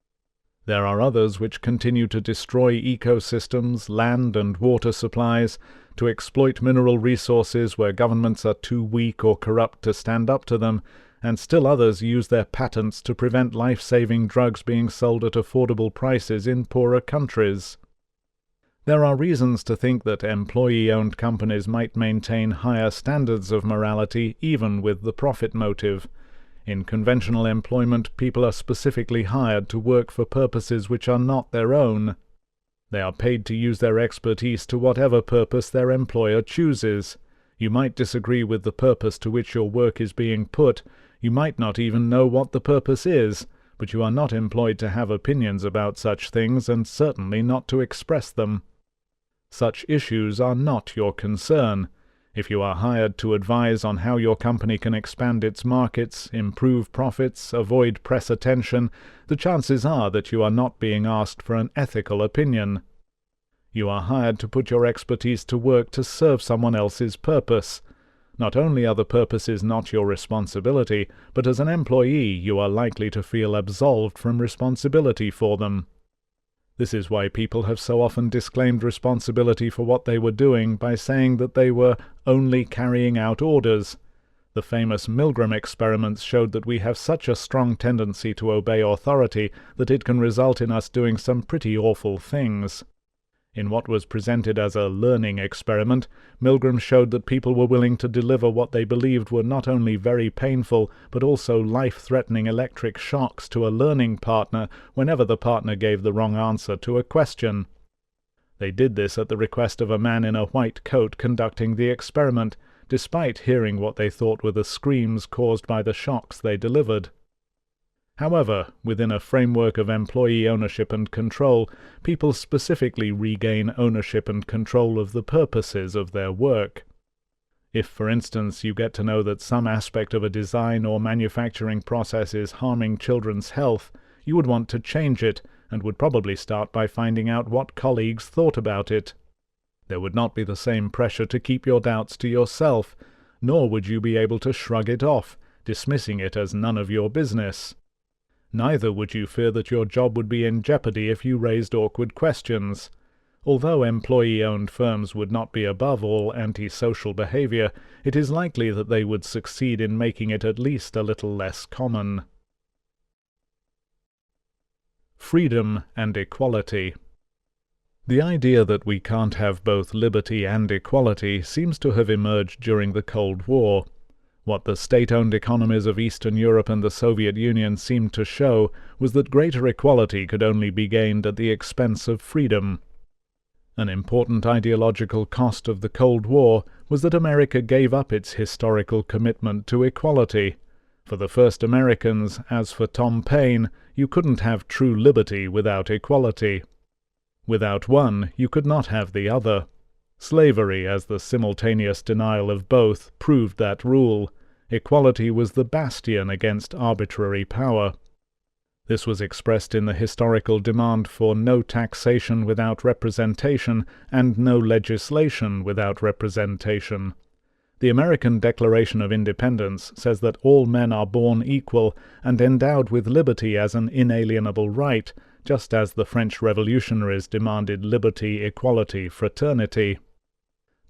There are others which continue to destroy ecosystems, land and water supplies, to exploit mineral resources where governments are too weak or corrupt to stand up to them, and still others use their patents to prevent life-saving drugs being sold at affordable prices in poorer countries. There are reasons to think that employee-owned companies might maintain higher standards of morality even with the profit motive. In conventional employment, people are specifically hired to work for purposes which are not their own. They are paid to use their expertise to whatever purpose their employer chooses. You might disagree with the purpose to which your work is being put. You might not even know what the purpose is, but you are not employed to have opinions about such things, and certainly not to express them. Such issues are not your concern. If you are hired to advise on how your company can expand its markets, improve profits, avoid press attention, the chances are that you are not being asked for an ethical opinion. You are hired to put your expertise to work to serve someone else's purpose. Not only are the purposes not your responsibility, but as an employee you are likely to feel absolved from responsibility for them. This is why people have so often disclaimed responsibility for what they were doing by saying that they were only carrying out orders. The famous Milgram experiments showed that we have such a strong tendency to obey authority that it can result in us doing some pretty awful things. In what was presented as a learning experiment, Milgram showed that people were willing to deliver what they believed were not only very painful, but also life-threatening electric shocks to a learning partner whenever the partner gave the wrong answer to a question. They did this at the request of a man in a white coat conducting the experiment, despite hearing what they thought were the screams caused by the shocks they delivered. However, within a framework of employee ownership and control, people specifically regain ownership and control of the purposes of their work. If, for instance, you get to know that some aspect of a design or manufacturing process is harming children's health, you would want to change it, and would probably start by finding out what colleagues thought about it. There would not be the same pressure to keep your doubts to yourself, nor would you be able to shrug it off, dismissing it as none of your business. Neither would you fear that your job would be in jeopardy if you raised awkward questions. Although employee-owned firms would not be above all antisocial behavior, it is likely that they would succeed in making it at least a little less common. Freedom and equality. The idea that we can't have both liberty and equality seems to have emerged during the Cold War. What the state-owned economies of Eastern Europe and the Soviet Union seemed to show was that greater equality could only be gained at the expense of freedom. An important ideological cost of the Cold War was that America gave up its historical commitment to equality. For the first Americans, as for Tom Paine, you couldn't have true liberty without equality. Without one, you could not have the other. Slavery, as the simultaneous denial of both, proved that rule. Equality was the bastion against arbitrary power. This was expressed in the historical demand for no taxation without representation and no legislation without representation. The American Declaration of Independence says that all men are born equal and endowed with liberty as an inalienable right, just as the French revolutionaries demanded liberty, equality, fraternity.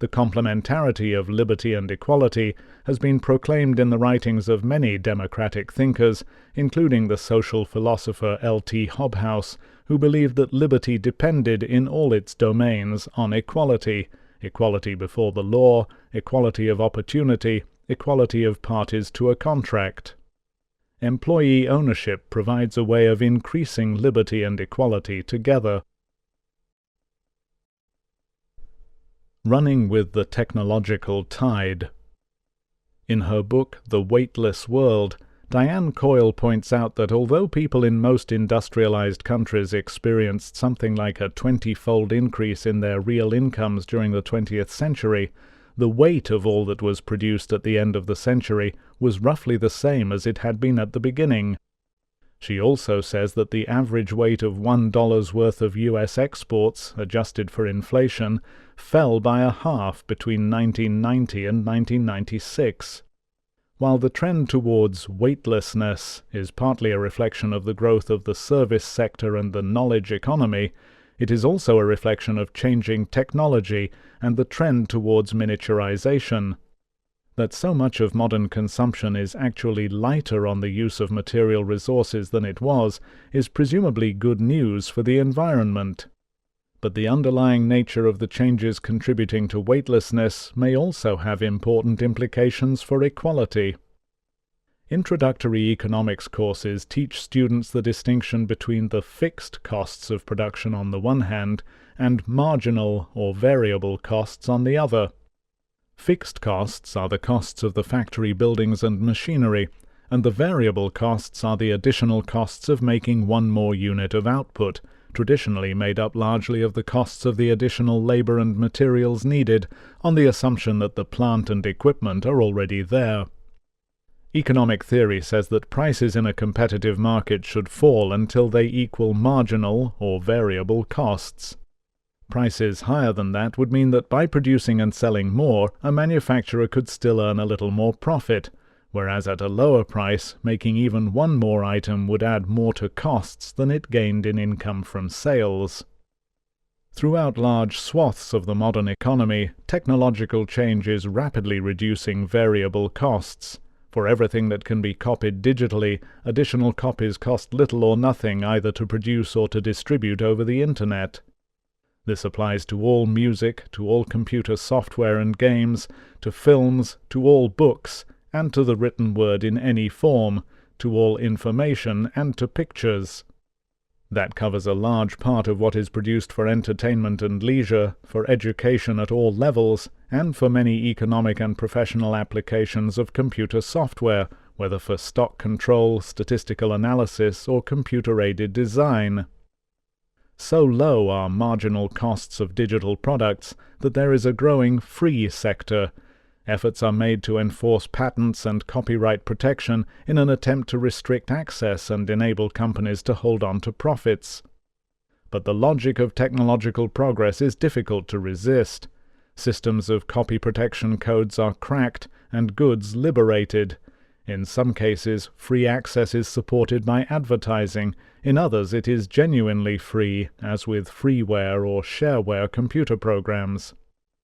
The complementarity of liberty and equality has been proclaimed in the writings of many democratic thinkers, including the social philosopher L.T. Hobhouse, who believed that liberty depended in all its domains on equality: equality before the law, equality of opportunity, equality of parties to a contract. Employee ownership provides a way of increasing liberty and equality together. Running with the technological tide. In her book The Weightless World, Diane Coyle points out that although people in most industrialized countries experienced something like a 20-fold increase in their real incomes during the 20th century, the weight of all that was produced at the end of the century was roughly the same as it had been at the beginning. She also says that the average weight of $1 worth of U.S. exports, adjusted for inflation, fell by a half between 1990 and 1996. While the trend towards weightlessness is partly a reflection of the growth of the service sector and the knowledge economy, it is also a reflection of changing technology and the trend towards miniaturization. That so much of modern consumption is actually lighter on the use of material resources than it was is presumably good news for the environment. But the underlying nature of the changes contributing to weightlessness may also have important implications for equality. Introductory economics courses teach students the distinction between the fixed costs of production on the one hand and marginal or variable costs on the other. Fixed costs are the costs of the factory buildings and machinery, and the variable costs are the additional costs of making one more unit of output, traditionally made up largely of the costs of the additional labor and materials needed, on the assumption that the plant and equipment are already there. Economic theory says that prices in a competitive market should fall until they equal marginal or variable costs. Prices higher than that would mean that by producing and selling more, a manufacturer could still earn a little more profit, whereas at a lower price, making even one more item would add more to costs than it gained in income from sales. Throughout large swaths of the modern economy, technological change is rapidly reducing variable costs. For everything that can be copied digitally, additional copies cost little or nothing either to produce or to distribute over the Internet. This applies to all music, to all computer software and games, to films, to all books, and to the written word in any form, to all information, and to pictures. That covers a large part of what is produced for entertainment and leisure, for education at all levels, and for many economic and professional applications of computer software, whether for stock control, statistical analysis, or computer-aided design. So low are marginal costs of digital products that there is a growing free sector. Efforts are made to enforce patents and copyright protection in an attempt to restrict access and enable companies to hold on to profits. But the logic of technological progress is difficult to resist. Systems of copy protection codes are cracked and goods liberated. In some cases, free access is supported by advertising. In others, it is genuinely free, as with freeware or shareware computer programs.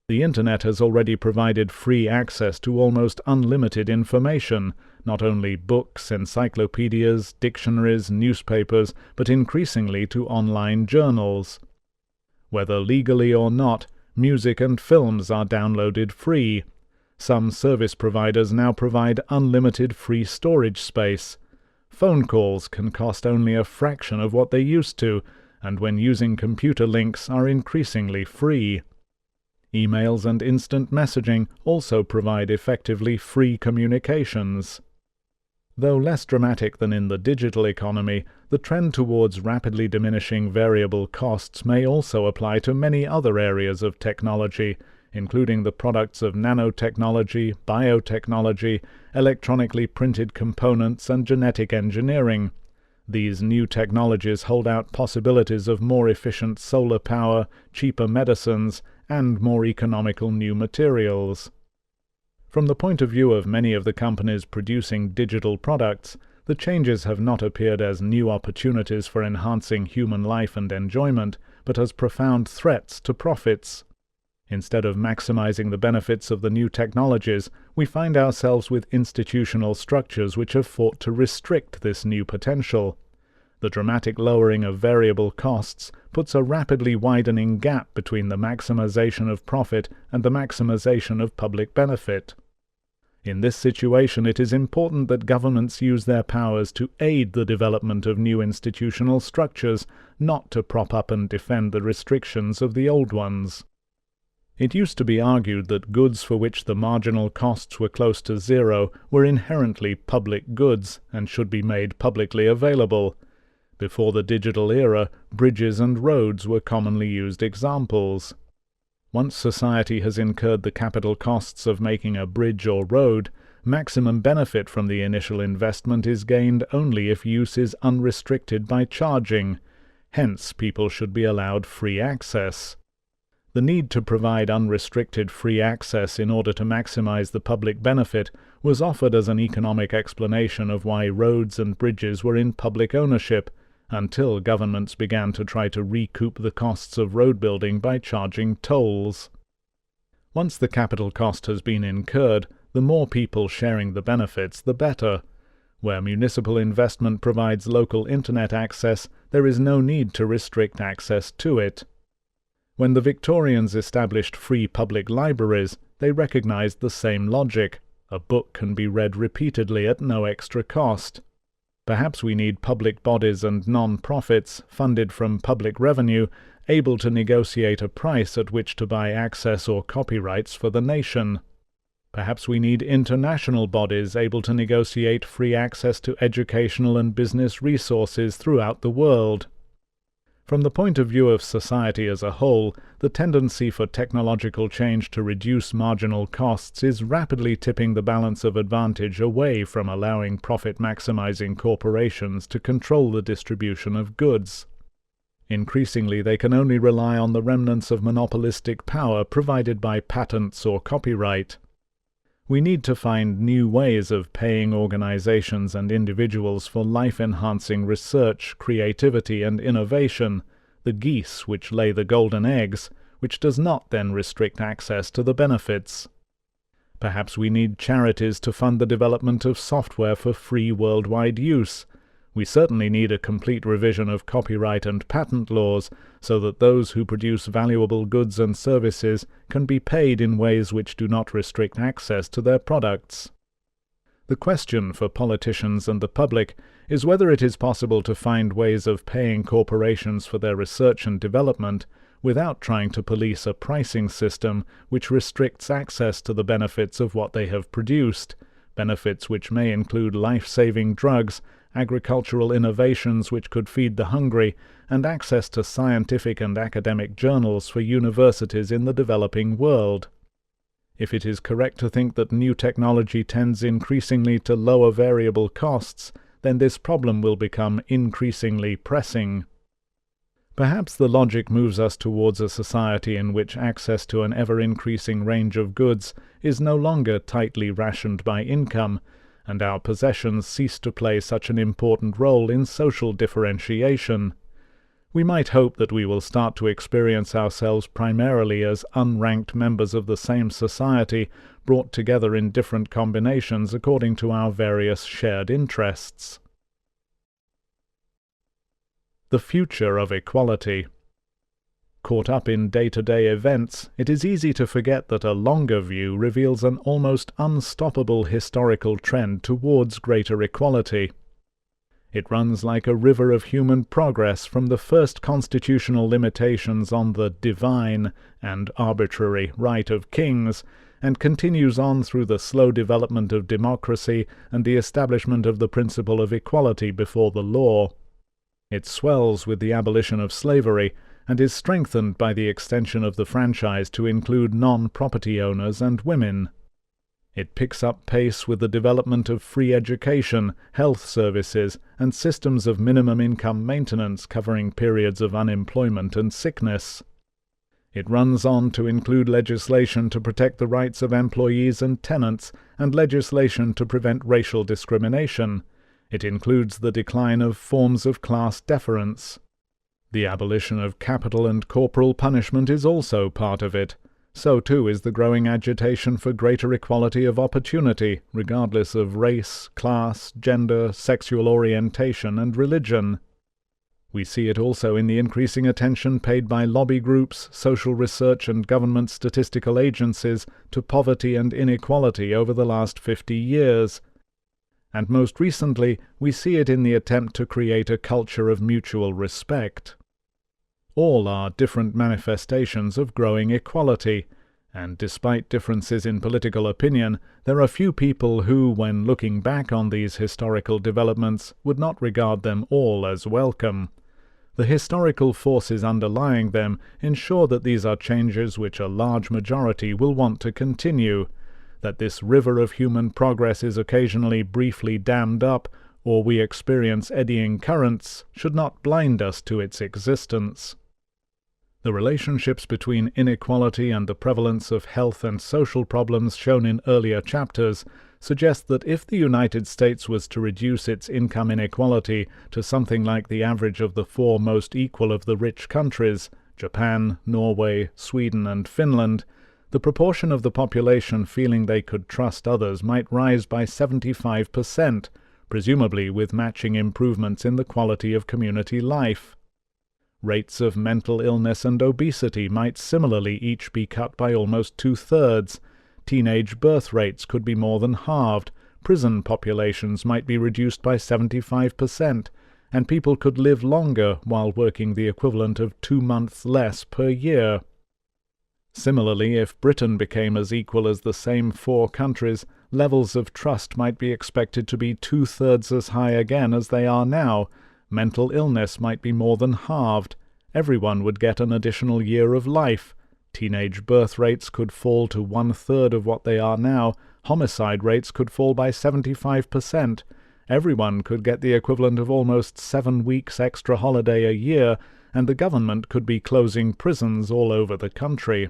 The Internet has already provided free access to almost unlimited information, not only books, encyclopedias, dictionaries, newspapers, but increasingly to online journals. Whether legally or not, music and films are downloaded free. Some service providers now provide unlimited free storage space. Phone calls can cost only a fraction of what they used to, and when using computer links are increasingly free. Emails and instant messaging also provide effectively free communications. Though less dramatic than in the digital economy, the trend towards rapidly diminishing variable costs may also apply to many other areas of technology, including the products of nanotechnology, biotechnology, electronically printed components, and genetic engineering. These new technologies hold out possibilities of more efficient solar power, cheaper medicines, and more economical new materials. From the point of view of many of the companies producing digital products, the changes have not appeared as new opportunities for enhancing human life and enjoyment, but as profound threats to profits. Instead of maximizing the benefits of the new technologies, we find ourselves with institutional structures which have fought to restrict this new potential. The dramatic lowering of variable costs puts a rapidly widening gap between the maximization of profit and the maximization of public benefit. In this situation, it is important that governments use their powers to aid the development of new institutional structures, not to prop up and defend the restrictions of the old ones. It used to be argued that goods for which the marginal costs were close to zero were inherently public goods and should be made publicly available. Before the digital era, bridges and roads were commonly used examples. Once society has incurred the capital costs of making a bridge or road, maximum benefit from the initial investment is gained only if use is unrestricted by charging. Hence, people should be allowed free access. The need to provide unrestricted free access in order to maximize the public benefit was offered as an economic explanation of why roads and bridges were in public ownership, until governments began to try to recoup the costs of road building by charging tolls. Once the capital cost has been incurred, the more people sharing the benefits, the better. Where municipal investment provides local internet access, there is no need to restrict access to it. When the Victorians established free public libraries, they recognized the same logic. A book can be read repeatedly at no extra cost. Perhaps we need public bodies and non-profits, funded from public revenue, able to negotiate a price at which to buy access or copyrights for the nation. Perhaps we need international bodies able to negotiate free access to educational and business resources throughout the world. From the point of view of society as a whole, the tendency for technological change to reduce marginal costs is rapidly tipping the balance of advantage away from allowing profit-maximizing corporations to control the distribution of goods. Increasingly, they can only rely on the remnants of monopolistic power provided by patents or copyright. We need to find new ways of paying organizations and individuals for life-enhancing research, creativity, and innovation, the geese which lay the golden eggs, which does not then restrict access to the benefits. Perhaps we need charities to fund the development of software for free worldwide use. We certainly need a complete revision of copyright and patent laws so that those who produce valuable goods and services can be paid in ways which do not restrict access to their products. The question for politicians and the public is whether it is possible to find ways of paying corporations for their research and development without trying to police a pricing system which restricts access to the benefits of what they have produced, benefits which may include life-saving drugs, agricultural innovations which could feed the hungry, and access to scientific and academic journals for universities in the developing world. If it is correct to think that new technology tends increasingly to lower variable costs, then this problem will become increasingly pressing. Perhaps the logic moves us towards a society in which access to an ever-increasing range of goods is no longer tightly rationed by income, and our possessions cease to play such an important role in social differentiation. We might hope that we will start to experience ourselves primarily as unranked members of the same society, brought together in different combinations according to our various shared interests. The future of equality. Caught up in day-to-day events, it is easy to forget that a longer view reveals an almost unstoppable historical trend towards greater equality. It runs like a river of human progress from the first constitutional limitations on the divine and arbitrary right of kings, and continues on through the slow development of democracy and the establishment of the principle of equality before the law. It swells with the abolition of slavery, and is strengthened by the extension of the franchise to include non-property owners and women. It picks up pace with the development of free education, health services, and systems of minimum income maintenance covering periods of unemployment and sickness. It runs on to include legislation to protect the rights of employees and tenants, and legislation to prevent racial discrimination. It includes the decline of forms of class deference. The abolition of capital and corporal punishment is also part of it. So too is the growing agitation for greater equality of opportunity, regardless of race, class, gender, sexual orientation, and religion. We see it also in the increasing attention paid by lobby groups, social research, and government statistical agencies to poverty and inequality over the last 50 years. And most recently, we see it in the attempt to create a culture of mutual respect. All are different manifestations of growing equality, and despite differences in political opinion, there are few people who, when looking back on these historical developments, would not regard them all as welcome. The historical forces underlying them ensure that these are changes which a large majority will want to continue. That this river of human progress is occasionally briefly dammed up, or we experience eddying currents, should not blind us to its existence. The relationships between inequality and the prevalence of health and social problems shown in earlier chapters suggest that if the United States was to reduce its income inequality to something like the average of the four most equal of the rich countries, Japan, Norway, Sweden, and Finland, the proportion of the population feeling they could trust others might rise by 75%, presumably with matching improvements in the quality of community life. Rates of mental illness and obesity might similarly each be cut by almost 2/3. teenage birth rates could be more than halved, prison populations might be reduced by 75%, and people could live longer while working the equivalent of 2 months less per year. Similarly, if Britain became as equal as the same 4 countries, levels of trust might be expected to be 2/3 as high again as they are now. Mental illness might be more than halved. Everyone would get an additional year of life. Teenage birth rates could fall to 1/3 of what they are now. Homicide rates could fall by 75%. Everyone could get the equivalent of almost 7 weeks extra holiday a year, and the government could be closing prisons all over the country.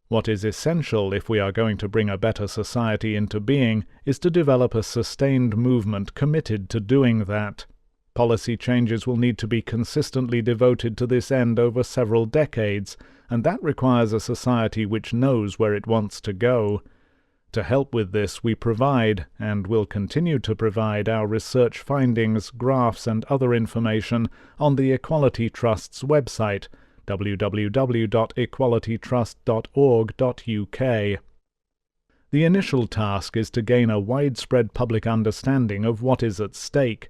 What is essential if we are going to bring a better society into being is to develop a sustained movement committed to doing that. Policy changes will need to be consistently devoted to this end over several decades, and that requires a society which knows where it wants to go. To help with this, we provide, and will continue to provide, our research findings, graphs, and other information on the Equality Trust's website, www.equalitytrust.org.uk. The initial task is to gain a widespread public understanding of what is at stake.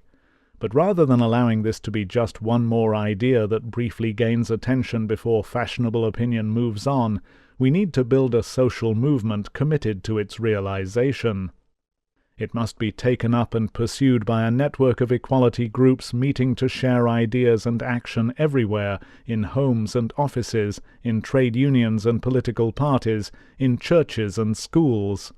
But rather than allowing this to be just one more idea that briefly gains attention before fashionable opinion moves on, we need to build a social movement committed to its realization. It must be taken up and pursued by a network of equality groups meeting to share ideas and action everywhere, in homes and offices, in trade unions and political parties, in churches and schools.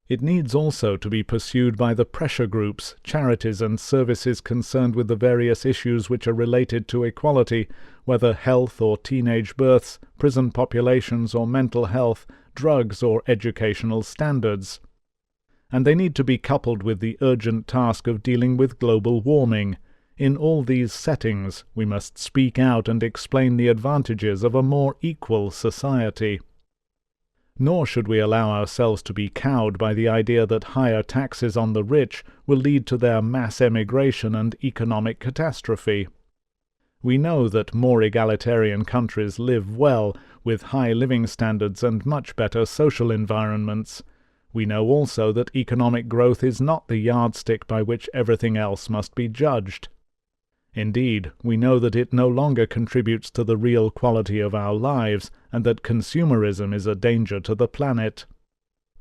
It needs also to be pursued by the pressure groups, charities and services concerned with the various issues which are related to equality, whether health or teenage births, prison populations or mental health, drugs or educational standards. And they need to be coupled with the urgent task of dealing with global warming. In all these settings, we must speak out and explain the advantages of a more equal society. Nor should we allow ourselves to be cowed by the idea that higher taxes on the rich will lead to their mass emigration and economic catastrophe. We know that more egalitarian countries live well, with high living standards and much better social environments. We know also that economic growth is not the yardstick by which everything else must be judged. Indeed, we know that it no longer contributes to the real quality of our lives, and that consumerism is a danger to the planet.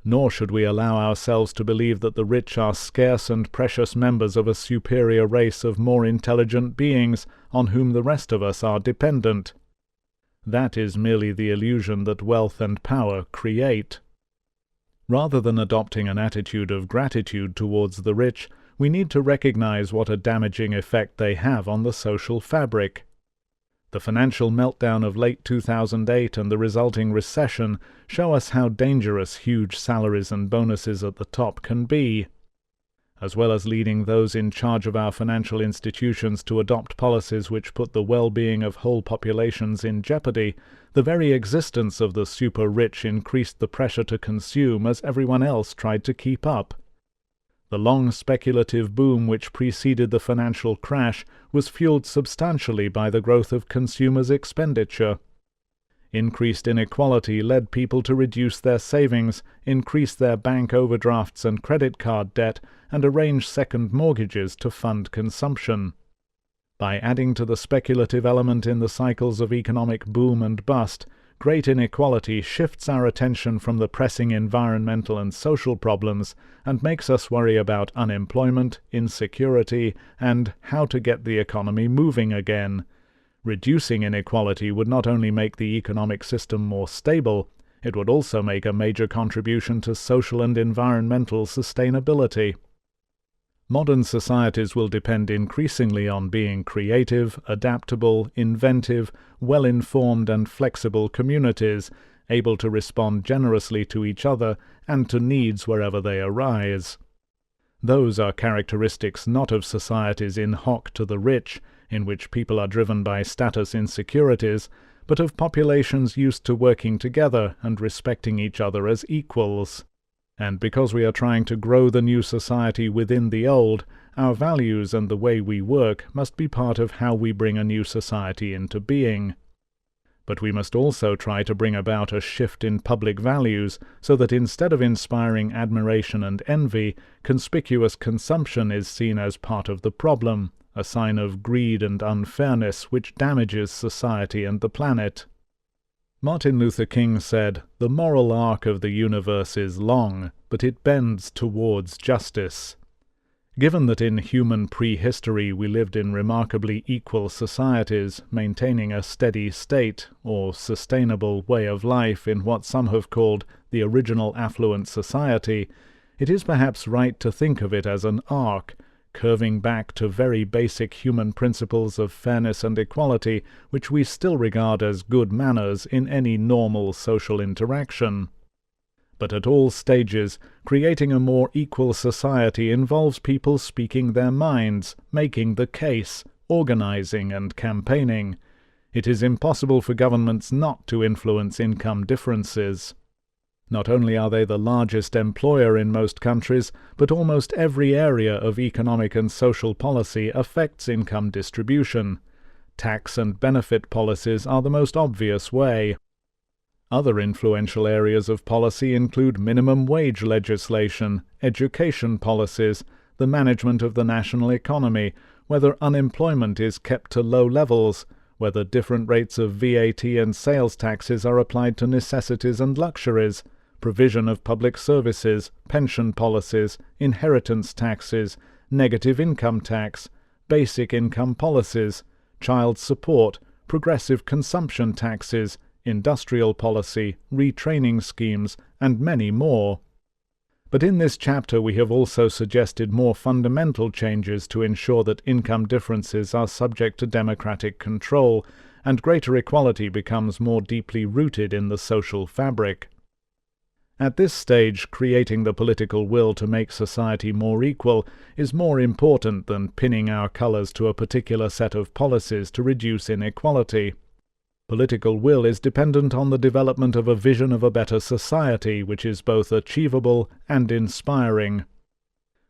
Nor should we allow ourselves to believe that the rich are scarce and precious members of a superior race of more intelligent beings on whom the rest of us are dependent. That is merely the illusion that wealth and power create. Rather than adopting an attitude of gratitude towards the rich, we need to recognize what a damaging effect they have on the social fabric. The financial meltdown of late 2008 and the resulting recession show us how dangerous huge salaries and bonuses at the top can be. As well as leading those in charge of our financial institutions to adopt policies which put the well-being of whole populations in jeopardy, the very existence of the super-rich increased the pressure to consume as everyone else tried to keep up. The long speculative boom which preceded the financial crash was fueled substantially by the growth of consumers' expenditure. Increased inequality led people to reduce their savings, increase their bank overdrafts and credit card debt, and arrange second mortgages to fund consumption. By adding to the speculative element in the cycles of economic boom and bust, great inequality shifts our attention from the pressing environmental and social problems and makes us worry about unemployment, insecurity, and how to get the economy moving again. Reducing inequality would not only make the economic system more stable, it would also make a major contribution to social and environmental sustainability. Modern societies will depend increasingly on being creative, adaptable, inventive, well-informed and flexible communities, able to respond generously to each other and to needs wherever they arise. Those are characteristics not of societies in hoc to the rich, in which people are driven by status insecurities, but of populations used to working together and respecting each other as equals. And because we are trying to grow the new society within the old, our values and the way we work must be part of how we bring a new society into being. But we must also try to bring about a shift in public values so that instead of inspiring admiration and envy, conspicuous consumption is seen as part of the problem, a sign of greed and unfairness which damages society and the planet. Martin Luther King said, "The moral arc of the universe is long, but it bends towards justice." Given that in human prehistory we lived in remarkably equal societies, maintaining a steady state, or sustainable way of life in what some have called the original affluent society, it is perhaps right to think of it as an arc, curving back to very basic human principles of fairness and equality, which we still regard as good manners in any normal social interaction. But at all stages, creating a more equal society involves people speaking their minds, making the case, organizing and campaigning. It is impossible for governments not to influence income differences. Not only are they the largest employer in most countries, but almost every area of economic and social policy affects income distribution. Tax and benefit policies are the most obvious way. Other influential areas of policy include minimum wage legislation, education policies, the management of the national economy, whether unemployment is kept to low levels, whether different rates of VAT and sales taxes are applied to necessities and luxuries, provision of public services, pension policies, inheritance taxes, negative income tax, basic income policies, child support, progressive consumption taxes, industrial policy, retraining schemes, and many more. But in this chapter we have also suggested more fundamental changes to ensure that income differences are subject to democratic control, and greater equality becomes more deeply rooted in the social fabric. At this stage, creating the political will to make society more equal is more important than pinning our colors to a particular set of policies to reduce inequality. Political will is dependent on the development of a vision of a better society which is both achievable and inspiring.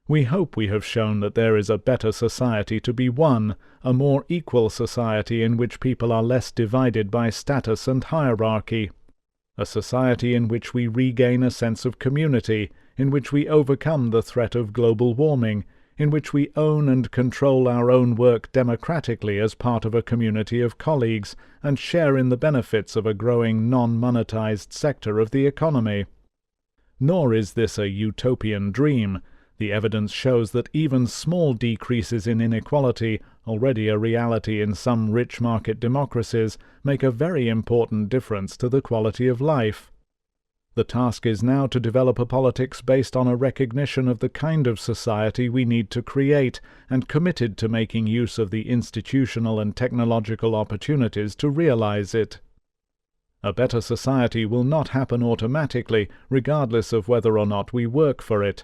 We hope we have shown that there is a better society to be won, a more equal society in which people are less divided by status and hierarchy, a society in which we regain a sense of community, in which we overcome the threat of global warming, in which we own and control our own work democratically as part of a community of colleagues, and share in the benefits of a growing non-monetized sector of the economy. Nor is this a utopian dream. The evidence shows that even small decreases in inequality, already a reality in some rich market democracies, make a very important difference to the quality of life. The task is now to develop a politics based on a recognition of the kind of society we need to create, and committed to making use of the institutional and technological opportunities to realize it. A better society will not happen automatically, regardless of whether or not we work for it.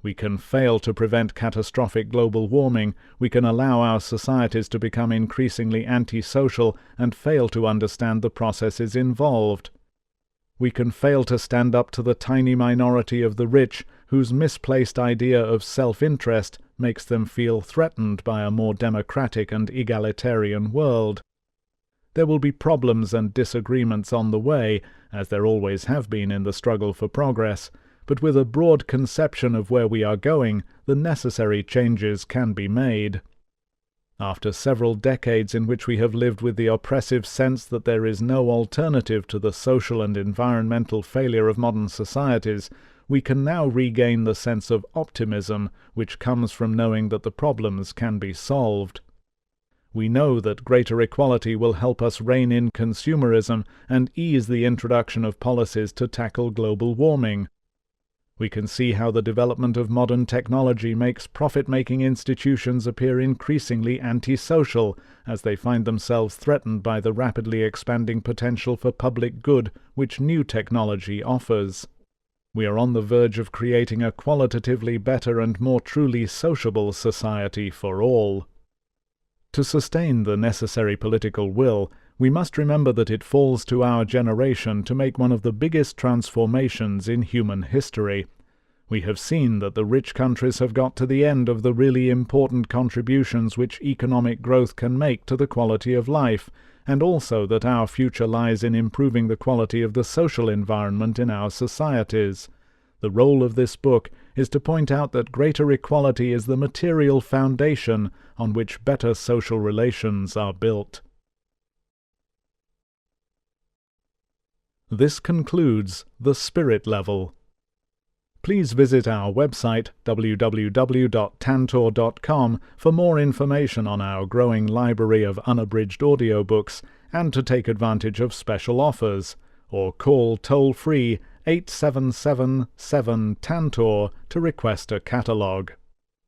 We can fail to prevent catastrophic global warming, we can allow our societies to become increasingly antisocial and fail to understand the processes involved. We can fail to stand up to the tiny minority of the rich whose misplaced idea of self-interest makes them feel threatened by a more democratic and egalitarian world. There will be problems and disagreements on the way, as there always have been in the struggle for progress, but with a broad conception of where we are going, the necessary changes can be made. After several decades in which we have lived with the oppressive sense that there is no alternative to the social and environmental failure of modern societies, we can now regain the sense of optimism which comes from knowing that the problems can be solved. We know that greater equality will help us rein in consumerism and ease the introduction of policies to tackle global warming. We can see how the development of modern technology makes profit-making institutions appear increasingly antisocial, as they find themselves threatened by the rapidly expanding potential for public good which new technology offers. We are on the verge of creating a qualitatively better and more truly sociable society for all. To sustain the necessary political will, we must remember that it falls to our generation to make one of the biggest transformations in human history. We have seen that the rich countries have got to the end of the really important contributions which economic growth can make to the quality of life, and also that our future lies in improving the quality of the social environment in our societies. The role of this book is to point out that greater equality is the material foundation on which better social relations are built. This concludes The Spirit Level. Please visit our website www.tantor.com for more information on our growing library of unabridged audiobooks and to take advantage of special offers, or call toll-free 877-7-TANTOR to request a catalogue.